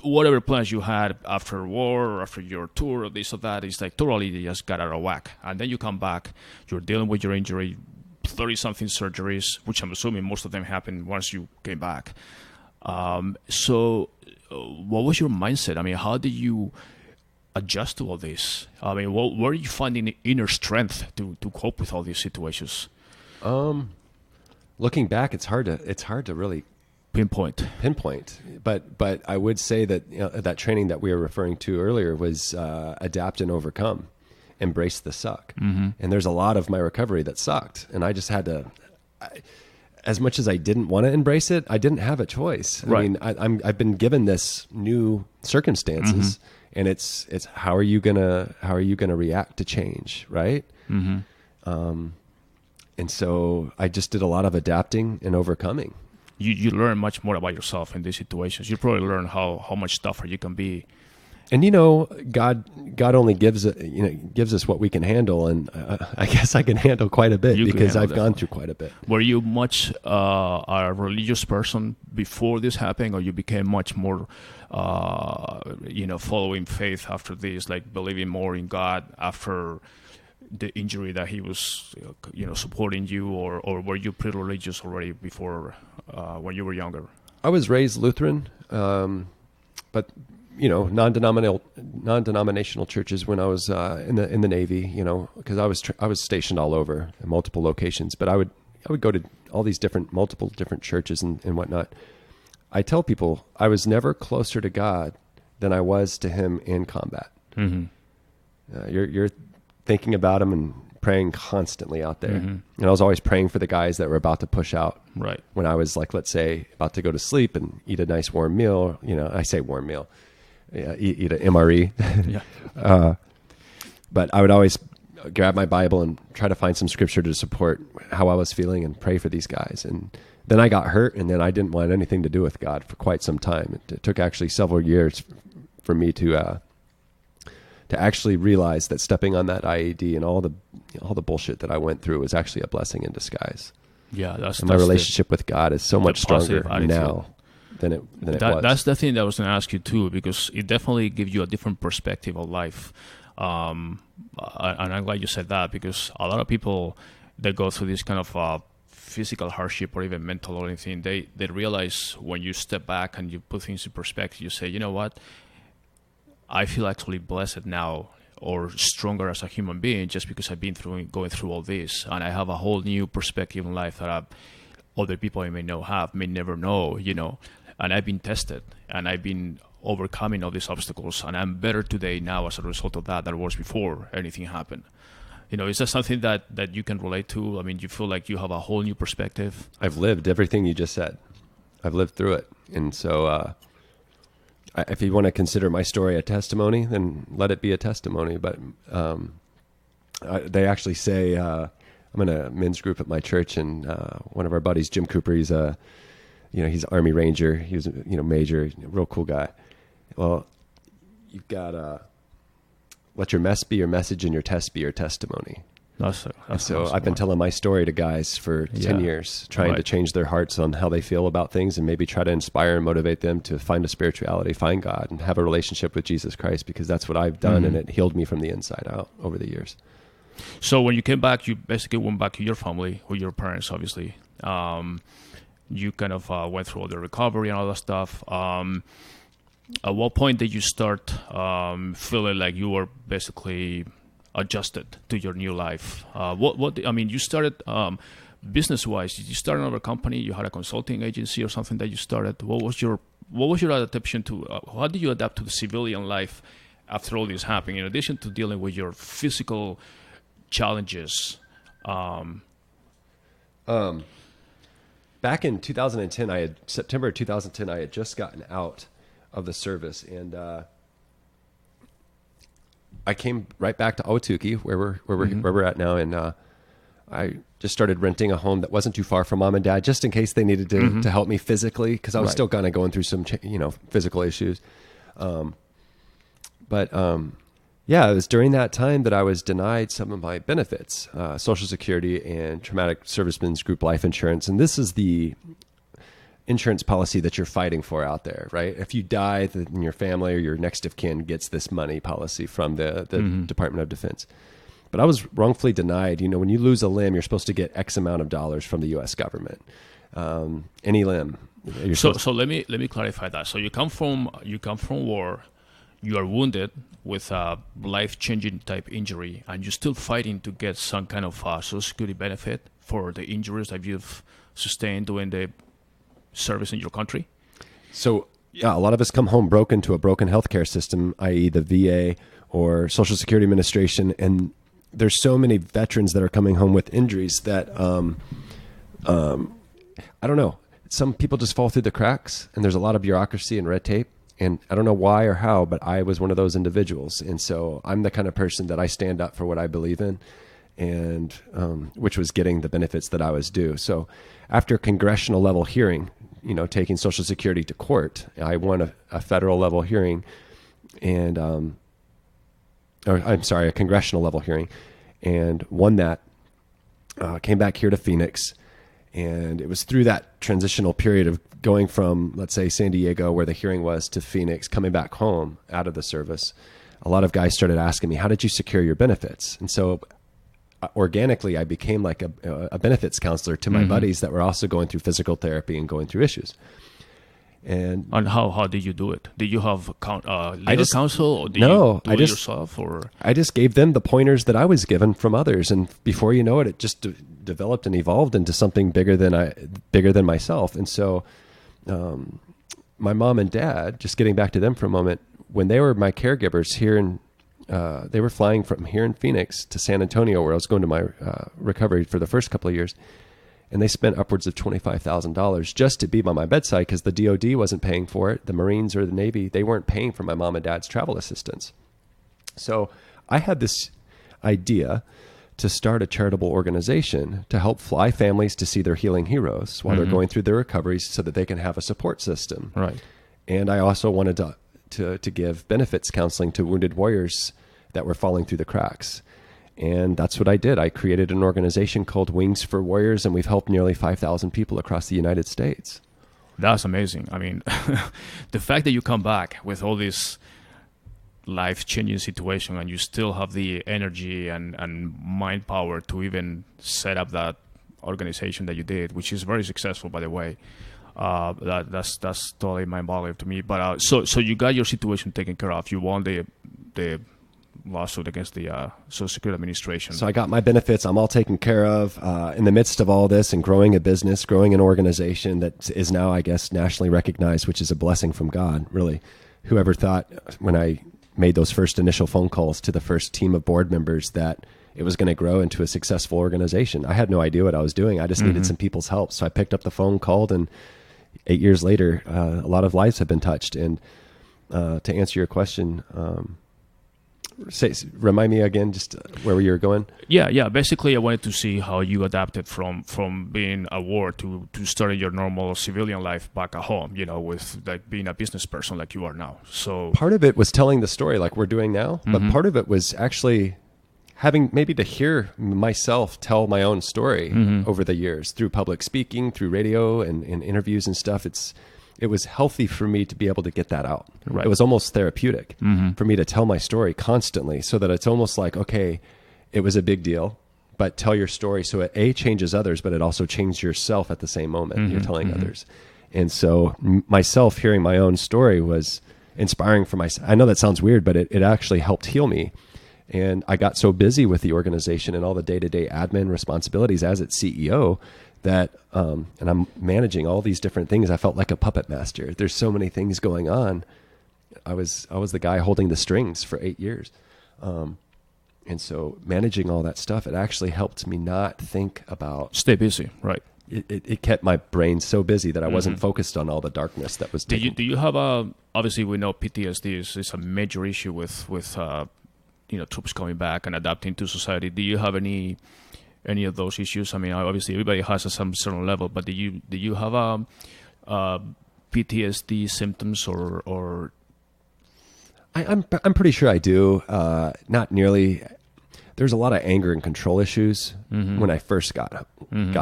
whatever plans you had after war or after your tour or this or that is like totally just got out of whack. And then you come back, you're dealing with your injury, 30-something surgeries, which I'm assuming most of them happened once you came back. So what was your mindset? I mean, how did you adjust to all this? I mean, where are you finding the inner strength to cope with all these situations? Looking back, it's hard to really pinpoint. But I would say that that training that we were referring to earlier was adapt and overcome, embrace the suck. And there's a lot of my recovery that sucked, and I just had to. as much as I didn't want to embrace it, I didn't have a choice. I mean, I've been given this new circumstances, and it's how are you gonna react to change, right? And so I just did a lot of adapting and overcoming. You learn much more about yourself in these situations. You probably learn how much tougher you can be. And God only gives us what we can handle, and I guess I can handle quite a bit because I've gone through quite a bit. Were you much a religious person before this happened, or you became much more, following faith after this, like believing more in God after the injury that He was, supporting you, or were you pretty religious already before when you were younger? I was raised Lutheran, but non-denominational churches when I was in the Navy, because I was stationed all over in multiple locations, but I would go to all these multiple different churches and whatnot. I tell people I was never closer to God than I was to Him in combat. You're thinking about Him and praying constantly out there. And I was always praying for the guys that were about to push out. Right. When I was like, let's say, about to go to sleep and eat a nice warm meal, I say warm meal. Yeah, eat an MRE. But I would always grab my Bible and try to find some scripture to support how I was feeling and pray for these guys. And then I got hurt, and then I didn't want anything to do with God for quite some time. It took actually several years for me to actually realize that stepping on that IED and all the bullshit that I went through was actually a blessing in disguise. Yeah, my relationship with God is so much stronger now than it was. That's the thing that I was going to ask you too, because it definitely gives you a different perspective of life. And I'm glad you said that, because a lot of people that go through this kind of physical hardship or even mental or anything, they realize when you step back and you put things in perspective, you say, you know what, I feel actually blessed now, or stronger as a human being, just because I've been going through all this, and I have a whole new perspective in life that other people I may never know, and I've been tested, and I've been overcoming all these obstacles, and I'm better today now as a result of that than I was before anything happened. Is that something that you can relate to? I mean, you feel like you have a whole new perspective? I've lived everything you just said. I've lived through it. And so if you want to consider my story a testimony, then let it be a testimony. But they actually say, I'm in a men's group at my church, and one of our buddies, Jim Cooper, he's he's Army Ranger. He was, major, real cool guy. Well, you've got let your mess be your message and your test be your testimony. So I've been telling my story to guys for 10 years, trying to change their hearts on how they feel about things, and maybe try to inspire and motivate them to find a spirituality, find God, and have a relationship with Jesus Christ, because that's what I've done, and it healed me from the inside out over the years. So when you came back, you basically went back to your family, or your parents, obviously. You kind of went through all the recovery and all that stuff. At what point did you start feeling like you were basically adjusted to your new life? You started business-wise. Did you start another company? You had a consulting agency or something that you started? What was your adaptation to? How did you adapt to the civilian life after all this happening? In addition to dealing with your physical challenges. Back in 2010, September 2010, I had just gotten out of the service, and I came right back to Ahwatukee, where we're at now, and I just started renting a home that wasn't too far from mom and dad, just in case they needed to help me physically, because I was still kind of going through some physical issues. It was during that time that I was denied some of my benefits, Social Security and Traumatic Servicemen's Group Life Insurance, and this is the insurance policy that you're fighting for out there, right? If you die, then your family or your next of kin gets this money policy from the Department of Defense. But I was wrongfully denied. When you lose a limb, you're supposed to get X amount of dollars from the U.S. government. Any limb. So let me clarify that. So you come from war, you are wounded with a life-changing type injury, and you're still fighting to get some kind of Social Security benefit for the injuries that you've sustained doing the service in your country? So a lot of us come home broken to a broken healthcare system, i.e. the VA or Social Security Administration, and there's so many veterans that are coming home with injuries that I don't know. Some people just fall through the cracks, and there's a lot of bureaucracy and red tape. And I don't know why or how, but I was one of those individuals. And so I'm the kind of person that I stand up for what I believe in, and which was getting the benefits that I was due. So after a congressional level hearing, taking Social Security to court, I won a federal level hearing, and a congressional level hearing, and won that. Came back here to Phoenix, and it was through that transitional period of going from, let's say, San Diego, where the hearing was, to Phoenix, coming back home out of the service. A lot of guys started asking me, how did you secure your benefits? And so organically, I became like a benefits counselor to my buddies that were also going through physical therapy and going through issues. And how did you do it? Did you have legal counsel, or did you do it yourself? Or I just gave them the pointers that I was given from others, and before you know it, it just developed and evolved into something bigger than myself. And so, my mom and dad, just getting back to them for a moment, when they were my caregivers here they were flying from here in Phoenix to San Antonio, where I was going to my recovery for the first couple of years. And they spent upwards of $25,000 just to be by my bedside, because the DOD wasn't paying for it. The Marines or the Navy, they weren't paying for my mom and dad's travel assistance. So I had this idea to start a charitable organization to help fly families to see their healing heroes while they're going through their recoveries, so that they can have a support system. Right. And I also wanted to give benefits counseling to wounded warriors that were falling through the cracks. And that's what I did. I created an organization called Wings for Warriors, and we've helped nearly 5,000 people across the United States. That's amazing. I mean, the fact that you come back with all this life-changing situation, and you still have the energy and mind power to even set up that organization that you did, which is very successful, by the way. That's totally mind-boggling to me. But so you got your situation taken care of. You won the lawsuit against the Social Security Administration. So I got my benefits. I'm all taken care of. In the midst of all this and growing a business, growing an organization that is now, I guess, nationally recognized, which is a blessing from God, really. Whoever thought when I made those first initial phone calls to the first team of board members that it was going to grow into a successful organization? I had no idea what I was doing. I just needed some people's help. So I picked up the phone, called, and 8 years later, a lot of lives have been touched. And to answer your question, remind me again, just where you were going. Yeah. Basically, I wanted to see how you adapted from being a war to starting your normal civilian life back at home. With like being a business person like you are now. So part of it was telling the story like we're doing now, but part of it was actually having maybe to hear myself tell my own story over the years through public speaking, through radio and interviews and stuff. It was healthy for me to be able to get that out. Right. It was almost therapeutic for me to tell my story constantly, so that it's almost like, okay, it was a big deal, but tell your story so it changes others, but it also changes yourself at the same moment you're telling others. And so myself hearing my own story was inspiring for myself. I know that sounds weird, but it actually helped heal me. And I got so busy with the organization and all the day-to-day admin responsibilities as its CEO that, and I'm managing all these different things. I felt like a puppet master. There's so many things going on. I was the guy holding the strings for 8 years. And so managing all that stuff, it actually helped me not think about... Stay busy, right. It kept my brain so busy that I wasn't focused on all the darkness that was taking... Do you have obviously we know PTSD is a major issue with troops coming back and adapting to society. Do you have any of those issues? I mean, obviously everybody has at some certain level, but do you have PTSD symptoms or? I'm pretty sure I do. Not nearly. There's a lot of anger and control issues when I first got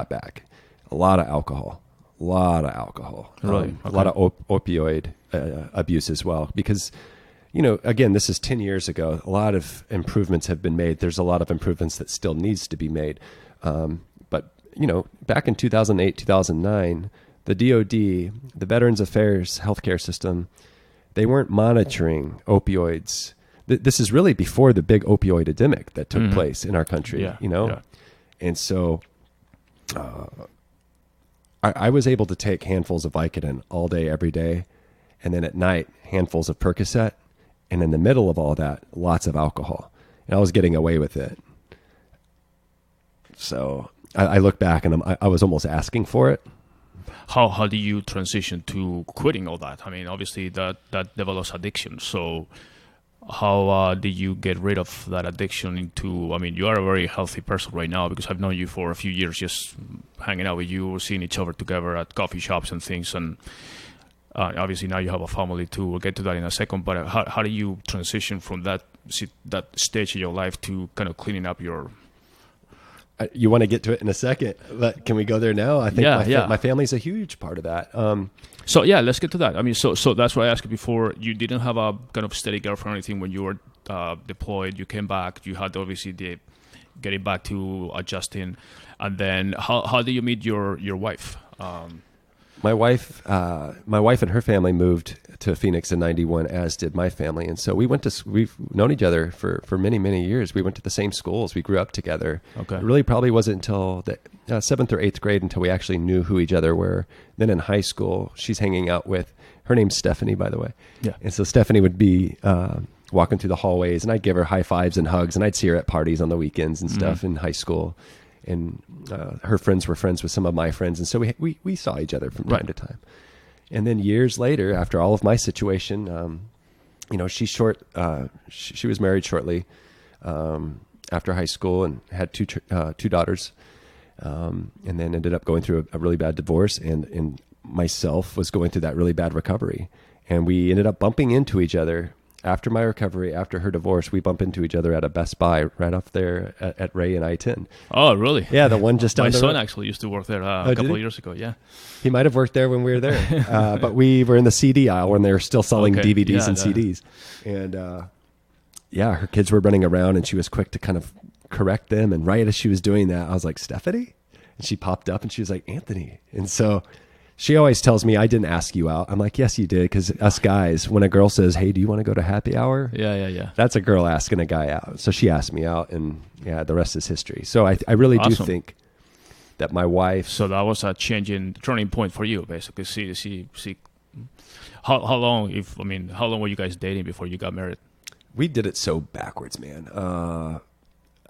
back. A lot of alcohol. Right. Okay. A lot of opioid abuse as well, because. Again, this is 10 years ago. A lot of improvements have been made. There's a lot of improvements that still needs to be made. But back in 2008, 2009, the DOD, the Veterans Affairs healthcare system, they weren't monitoring opioids. This is really before the big opioid epidemic that took place in our country, Yeah. And so I was able to take handfuls of Vicodin all day, every day. And then at night, handfuls of Percocet. And in the middle of all that, lots of alcohol. And I was getting away with it. So I look back and I was almost asking for it. how do you transition to quitting all that? I mean, obviously that develops addiction. So how did you get rid of that addiction into, I mean, you are a very healthy person right now because I've known you for a few years, just hanging out with you, seeing each other together at coffee shops and things. And obviously now you have a family too. We'll get to that in a second. But how do you transition from that stage of your life to kind of cleaning up your... You want to get to it in a second, but can we go there now? I think my family's a huge part of that. So yeah, let's get to that. I mean, so that's what I asked you before. You didn't have a kind of steady girlfriend or anything when you were deployed. You came back. You had obviously the getting back to adjusting, and then how do you meet your wife? My wife and her family moved to Phoenix in '91, as did my family, and so we've known each other for many, many years. We went to the same schools. We grew up together. Okay. It really probably wasn't until the 7th or 8th grade until we actually knew who each other were. Then in high school, she's hanging out with, her name's Stephanie, by the way. Yeah. And so Stephanie would be walking through the hallways, and I'd give her high fives and hugs, and I'd see her at parties on the weekends and stuff in high school. And her friends were friends with some of my friends. And so we saw each other from time to time. And then years later, after all of my situation, she was married shortly after high school and had two daughters, and then ended up going through a really bad divorce. And myself was going through that really bad recovery. And we ended up bumping into each other. After my recovery, after her divorce, we bump into each other at a Best Buy right off there at Ray and I-10. Oh, really? Yeah, the one just down the road. My son actually used to work there a couple of years ago, yeah. He might have worked there when we were there. But we were in the CD aisle when they were still selling DVDs and CDs. And her kids were running around, and she was quick to kind of correct them. And right as she was doing that, I was like, Stephanie? And she popped up, and she was like, Anthony. And so... she always tells me, I didn't ask you out. I'm like, yes, you did. Because us guys, when a girl says, hey, do you want to go to happy hour? Yeah. That's a girl asking a guy out. So she asked me out, and the rest is history. So I really do think that my wife... So that was a turning point for you, basically. See, how long were you guys dating before you got married? We did it so backwards, man.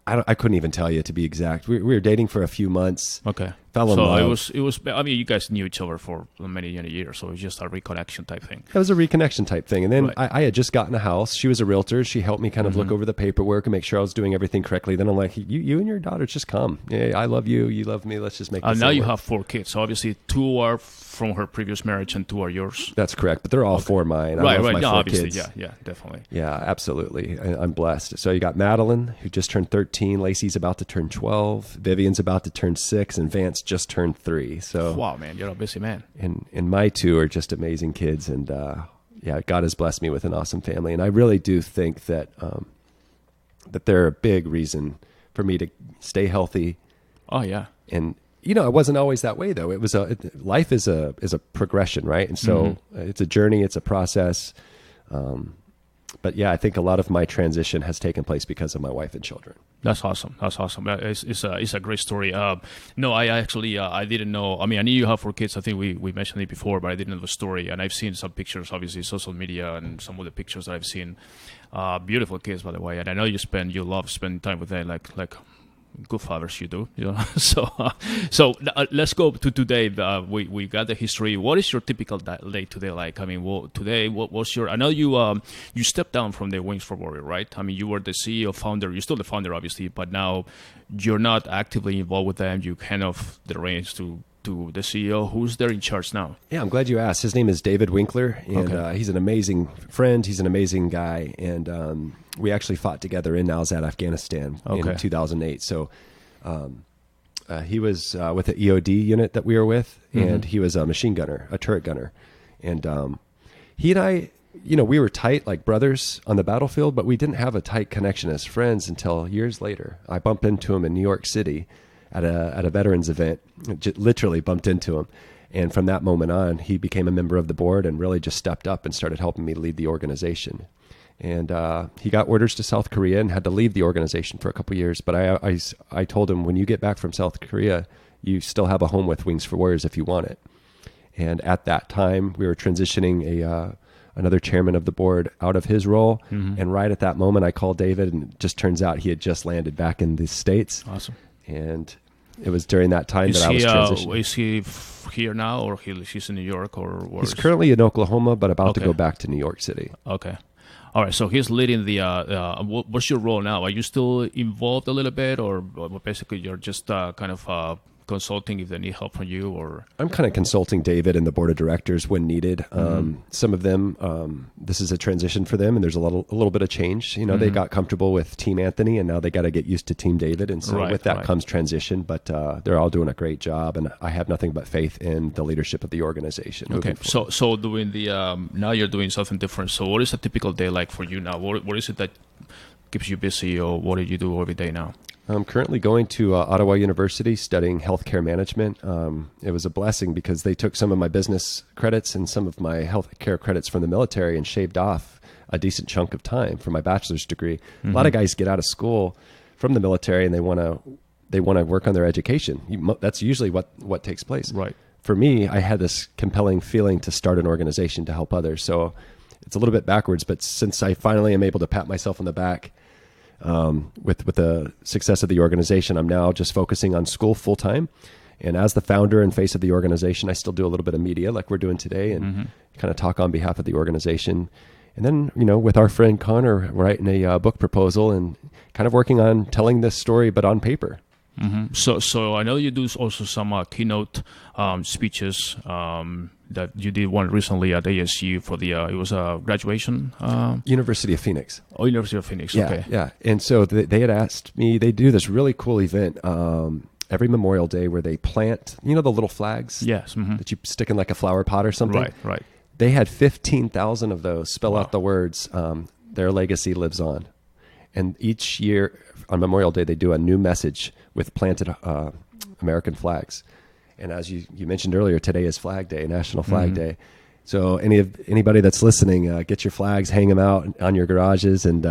I couldn't even tell you, to be exact. We were dating for a few months. Okay. Fell in love. So it was. I mean, you guys knew each other for many years, so it was just a reconnection type thing. It was a reconnection type thing, and then I had just gotten a house. She was a realtor. She helped me kind of look over the paperwork and make sure I was doing everything correctly. Then I'm like, you and your daughter just come. Yeah, I love you. You love me. Let's just make. Now you have 4 kids. So obviously 2 are from her previous marriage and 2 are yours. That's correct, but they're all 4 mine. Right. My no, 4 obviously, kids. yeah, definitely. Yeah, absolutely. I'm blessed. So you got Madeline, who just turned 13. Lacey's about to turn 12. Vivian's about to turn 6, and Vance just turned 3. So wow, man, you're a busy man. And my 2 are just amazing kids, and God has blessed me with an awesome family, and I really do think that that they're a big reason for me to stay healthy. Oh yeah, and it wasn't always that way though. It was life is a progression, right? And so it's a journey, it's a process. But yeah, I think a lot of my transition has taken place because of my wife and children. That's awesome. It's a great story. No, I actually I didn't know. I mean, I knew you have 4 kids. I think we mentioned it before, but I didn't know the story. And I've seen some pictures, obviously, social media, and some of the pictures that I've seen. Beautiful kids, by the way. And I know you love spending time with them, like good fathers you do. So let's go to today. We got the history. What is your typical day today like? I mean, today, what was your... I know you stepped down from the Wings for Warrior, right? I mean, you were the CEO, founder. You're still the founder, obviously, but now you're not actively involved with them. You hand off the reins to the CEO. Who's there in charge now? Yeah, I'm glad you asked. His name is David Winkler, and he's an amazing friend. He's an amazing guy, and we actually fought together in Afghanistan in 2008. So he was with the EOD unit that we were with, and he was a machine gunner, a turret gunner. And he and I, we were tight like brothers on the battlefield, but we didn't have a tight connection as friends until years later. I bumped into him in New York City at a veterans event, literally bumped into him. And from that moment on, he became a member of the board and really just stepped up and started helping me lead the organization. And he got orders to South Korea and had to leave the organization for a couple of years. But I told him, when you get back from South Korea, you still have a home with Wings for Warriors if you want it. And at that time, we were transitioning another chairman of the board out of his role. And right at that moment, I called David, and it just turns out he had just landed back in the States. Awesome. And it was during that time that I was transitioning. Is he here now, or he's in New York, or he's currently in Oklahoma, but about to go back to New York City. Okay. All right, so he's leading the. What's your role now? Are you still involved a little bit, or basically you're just kind of consulting if they need help from you? Or I'm kind of consulting David and the board of directors when needed. Some of them, this is a transition for them, and there's a little bit of change. You know, they got comfortable with Team Anthony, and now they got to get used to Team David, and so with that comes transition. But they're all doing a great job, and I have nothing but faith in the leadership of the organization. Okay, so doing the now you're doing something different. So what is a typical day like for you now? What is it that keeps you busy, or what do you do every day now? I'm currently going to Ottawa University studying healthcare management. It was a blessing because they took some of my business credits and some of my healthcare credits from the military and shaved off a decent chunk of time for my bachelor's degree. A lot of guys get out of school from the military and they want to work on their education. That's usually what takes place. Right. For me, I had this compelling feeling to start an organization to help others. So it's a little bit backwards, but since I finally am able to pat myself on the back with the success of the organization, I'm now just focusing on school full time. And as the founder and face of the organization, I still do a little bit of media like we're doing today and kind of talk on behalf of the organization. And then, you know, with our friend Connor, writing a book proposal and kind of working on telling this story, but on paper. So I know you do also some keynote speeches that you did one recently at ASU for the it was a graduation. University of Phoenix. Oh, University of Phoenix. Yeah, okay. Yeah. And so they had asked me. They do this really cool event every Memorial Day where they plant, you know, the little flags. Yes. That you stick in like a flower pot or something. Right. They had 15,000 of those spell out the words, "Their legacy lives on." And each year on Memorial Day, they do a new message with planted American flags. And as you mentioned earlier, today is Flag Day, National Flag Day. So anybody that's listening, get your flags, hang them out on your garages, and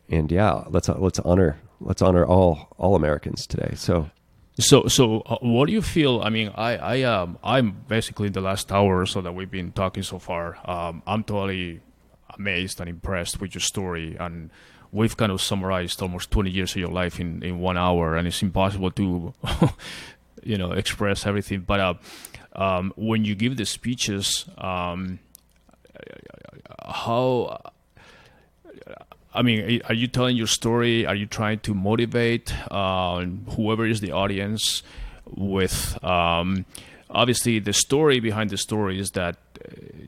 yeah, let's honor all Americans today. So what do you feel? I mean, I'm basically the last hour or so that we've been talking so far. I'm totally amazed and impressed with your story, and we've kind of summarized almost 20 years of your life in 1 hour, and it's impossible to express everything. But when you give the speeches, are you telling your story? Are you trying to motivate whoever is the audience with obviously the story behind the story is that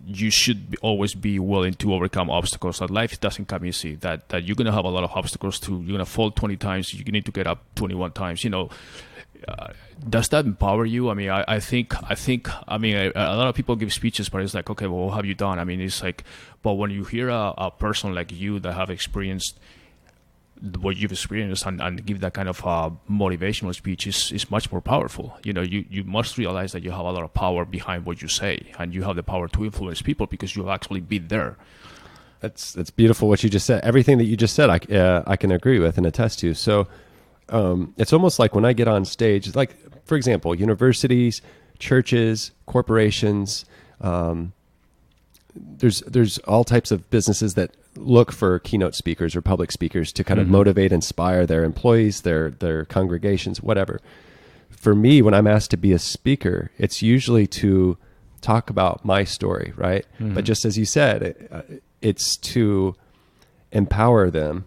you should always be willing to overcome obstacles, that life doesn't come easy, that you're going to have a lot of obstacles too. You're going to fall 20 times, you need to get up 21 times, does that empower you? I mean, I think a lot of people give speeches, but it's like, okay, well, what have you done? I mean, it's like, but when you hear a person like you that have experienced what you've experienced and give that kind of motivational speech is much more powerful. You must realize that you have a lot of power behind what you say, and you have the power to influence people because you've actually been there. That's beautiful what you just said. Everything that you just said, I can agree with and attest to. So it's almost like when I get on stage, like, for example, universities, churches, corporations, there's all types of businesses that look for keynote speakers or public speakers to kind of motivate, inspire their employees, their congregations, whatever. For me, when I'm asked to be a speaker, it's usually to talk about my story, right? But just as you said, it's to empower them,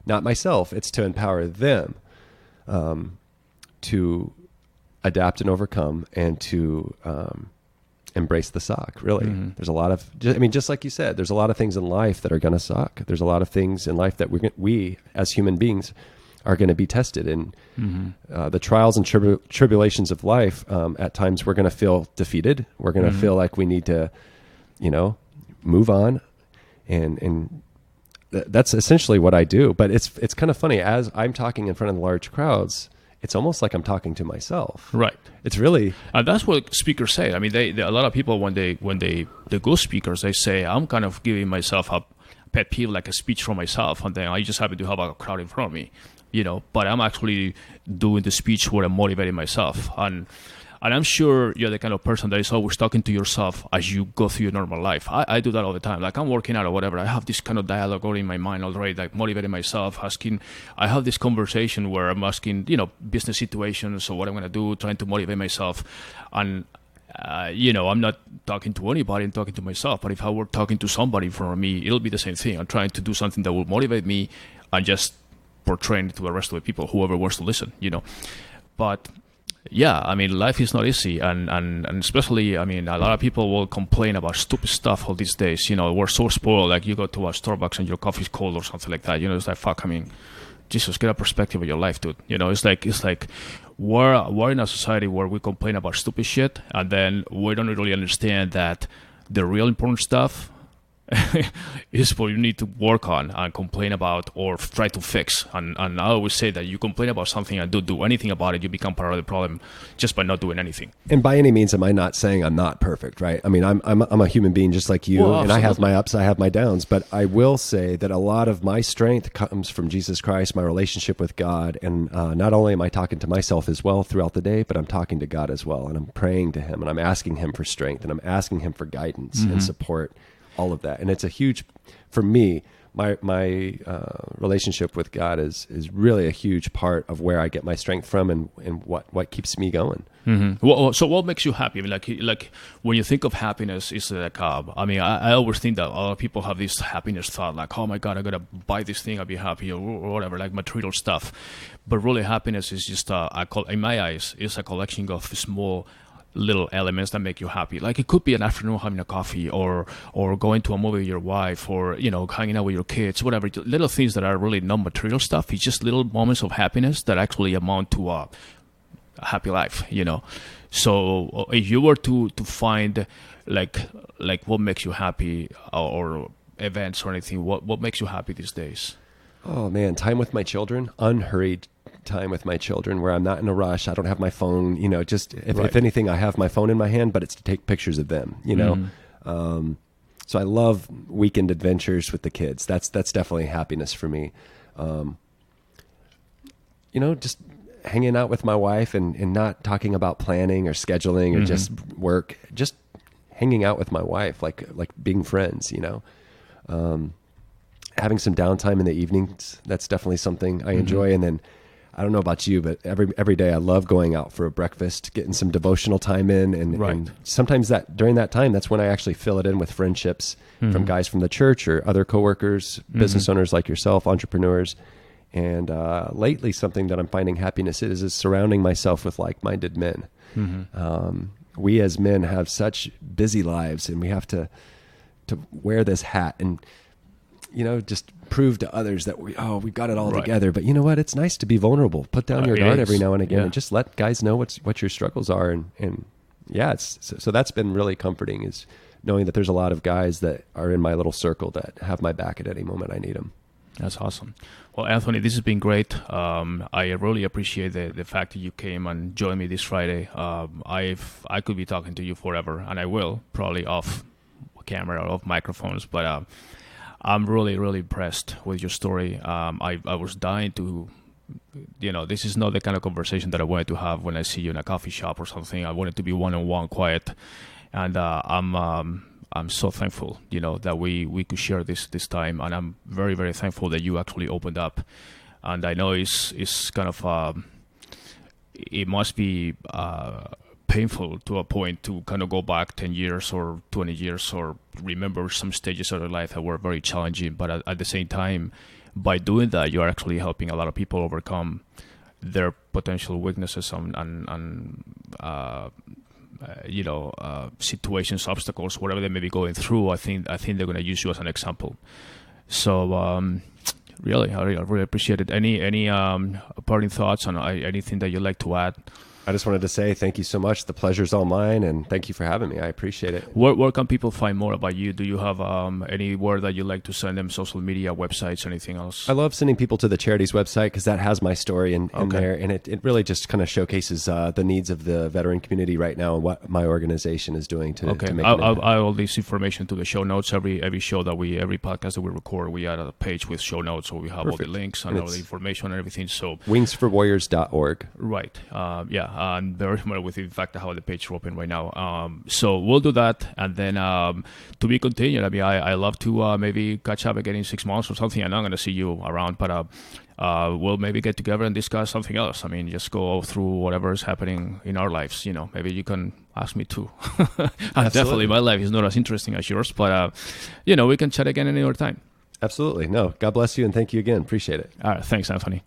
not myself. It's to empower them to adapt and overcome and to embrace the suck, really. There's a lot of, just like you said, there's a lot of things in life that are going to suck. There's a lot of things in life that we as human beings are going to be tested in. The trials and tribulations of life, at times we're going to feel defeated. We're going to feel like we need to, move on. And that's essentially what I do. But it's kind of funny, as I'm talking in front of large crowds, it's almost like I'm talking to myself. Right. It's really... And that's what speakers say. I mean, a lot of people, when they go speakers, they say, I'm kind of giving myself a pet peeve, like a speech for myself, and then I just happen to have a crowd in front of me, but I'm actually doing the speech where I'm motivating myself. And And I'm sure you're the kind of person that is always talking to yourself as you go through your normal life. I do that all the time. Like I'm working out or whatever. I have this kind of dialogue already in my mind already, like motivating myself, asking. I have this conversation where I'm asking, business situations or what I'm going to do, trying to motivate myself. And, I'm not talking to anybody, I'm talking to myself. But if I were talking to somebody in front of me, it'll be the same thing. I'm trying to do something that will motivate me and just portraying it to the rest of the people, whoever wants to listen, But yeah, I mean, life is not easy, and especially, I mean, a lot of people will complain about stupid stuff all these days. We're so spoiled. Like you go to a Starbucks and your coffee's cold or something like that. It's like, fuck. I mean, Jesus, get a perspective of your life, dude. It's like we're in a society where we complain about stupid shit, and then we don't really understand that the real important stuff is what you need to work on and complain about or try to fix. And I always say that you complain about something and don't do anything about it, you become part of the problem just by not doing anything. And by any means, am I not saying I'm not perfect, right? I mean, I'm a human being just like you, and I have my ups, I have my downs. But I will say that a lot of my strength comes from Jesus Christ, my relationship with God. And not only am I talking to myself as well throughout the day, but I'm talking to God as well. And I'm praying to him, and I'm asking him for strength, and I'm asking him for guidance and support. All of that. And it's a huge, for me, my relationship with God is really a huge part of where I get my strength from and what keeps me going. Mm-hmm. Well, so what makes you happy? I mean, like when you think of happiness, it's like, I mean, I always think that a lot of people have this happiness thought, like, oh my God, I got to buy this thing, I'll be happy, or whatever, like material stuff. But really happiness is just, in my eyes, it's a collection of small little elements that make you happy. Like it could be an afternoon having a coffee or going to a movie with your wife or, hanging out with your kids, whatever. Little things that are really non-material stuff. It's just little moments of happiness that actually amount to a happy life, So if you were to find like what makes you happy or events or anything, what makes you happy these days? Oh man, time with my children, unhurried time with my children where I'm not in a rush. I don't have my phone, if anything, I have my phone in my hand, but it's to take pictures of them, So I love weekend adventures with the kids. That's definitely happiness for me. Just hanging out with my wife and not talking about planning or scheduling or just work, just hanging out with my wife, like being friends, having some downtime in the evenings. That's definitely something I enjoy. And then I don't know about you, but every day I love going out for a breakfast, getting some devotional time in. And sometimes during that time, that's when I actually fill it in with friendships from guys from the church or other coworkers, business owners like yourself, entrepreneurs. And lately, something that I'm finding happiness is surrounding myself with like-minded men. We as men have such busy lives, and we have to wear this hat and just prove to others that we've got it all together. But you know what? It's nice to be vulnerable. Put down your guard every now and again and just let guys know what your struggles are. And yeah, so that's been really comforting, is knowing that there's a lot of guys that are in my little circle that have my back at any moment I need them. That's awesome. Well, Anthony, this has been great. I really appreciate the fact that you came and joined me this Friday. I could be talking to you forever, and I will, probably off camera or off microphones, but I'm really, really impressed with your story. I was dying to, this is not the kind of conversation that I wanted to have when I see you in a coffee shop or something. I wanted to be one-on-one, quiet. And I'm so thankful, that we could share this time. And I'm very, very thankful that you actually opened up. And I know it's kind of, it must be painful to a point to kind of go back 10 years or 20 years or remember some stages of your life that were very challenging. But at the same time, by doing that, you're actually helping a lot of people overcome their potential weaknesses and situations, obstacles, whatever they may be going through. I think they're going to use you as an example. So really, I really appreciate it. Any parting thoughts on anything that you'd like to add? I just wanted to say thank you so much. The pleasure's all mine, and thank you for having me. I appreciate it. Where can people find more about you? Do you have any word that you'd like to send them, social media, websites, anything else? I love sending people to the charity's website because that has my story in there, and it really just kind of showcases the needs of the veteran community right now and what my organization is doing to make an impact. I'll add this information to the show notes. Every podcast that we record, we add a page with show notes, so we have all the links and all the information and everything. So wingsforwarriors.org. Right. I'm very familiar with, in fact, how the page is open right now. So we'll do that, and then to be continued. I mean, I love to maybe catch up again in 6 months or something. I'm not going to see you around, but we'll maybe get together and discuss something else. I mean, just go through whatever is happening in our lives. Maybe you can ask me too. Definitely, my life is not as interesting as yours, but we can chat again any other time. Absolutely. No, God bless you, and thank you again. Appreciate it. All right. Thanks, Anthony.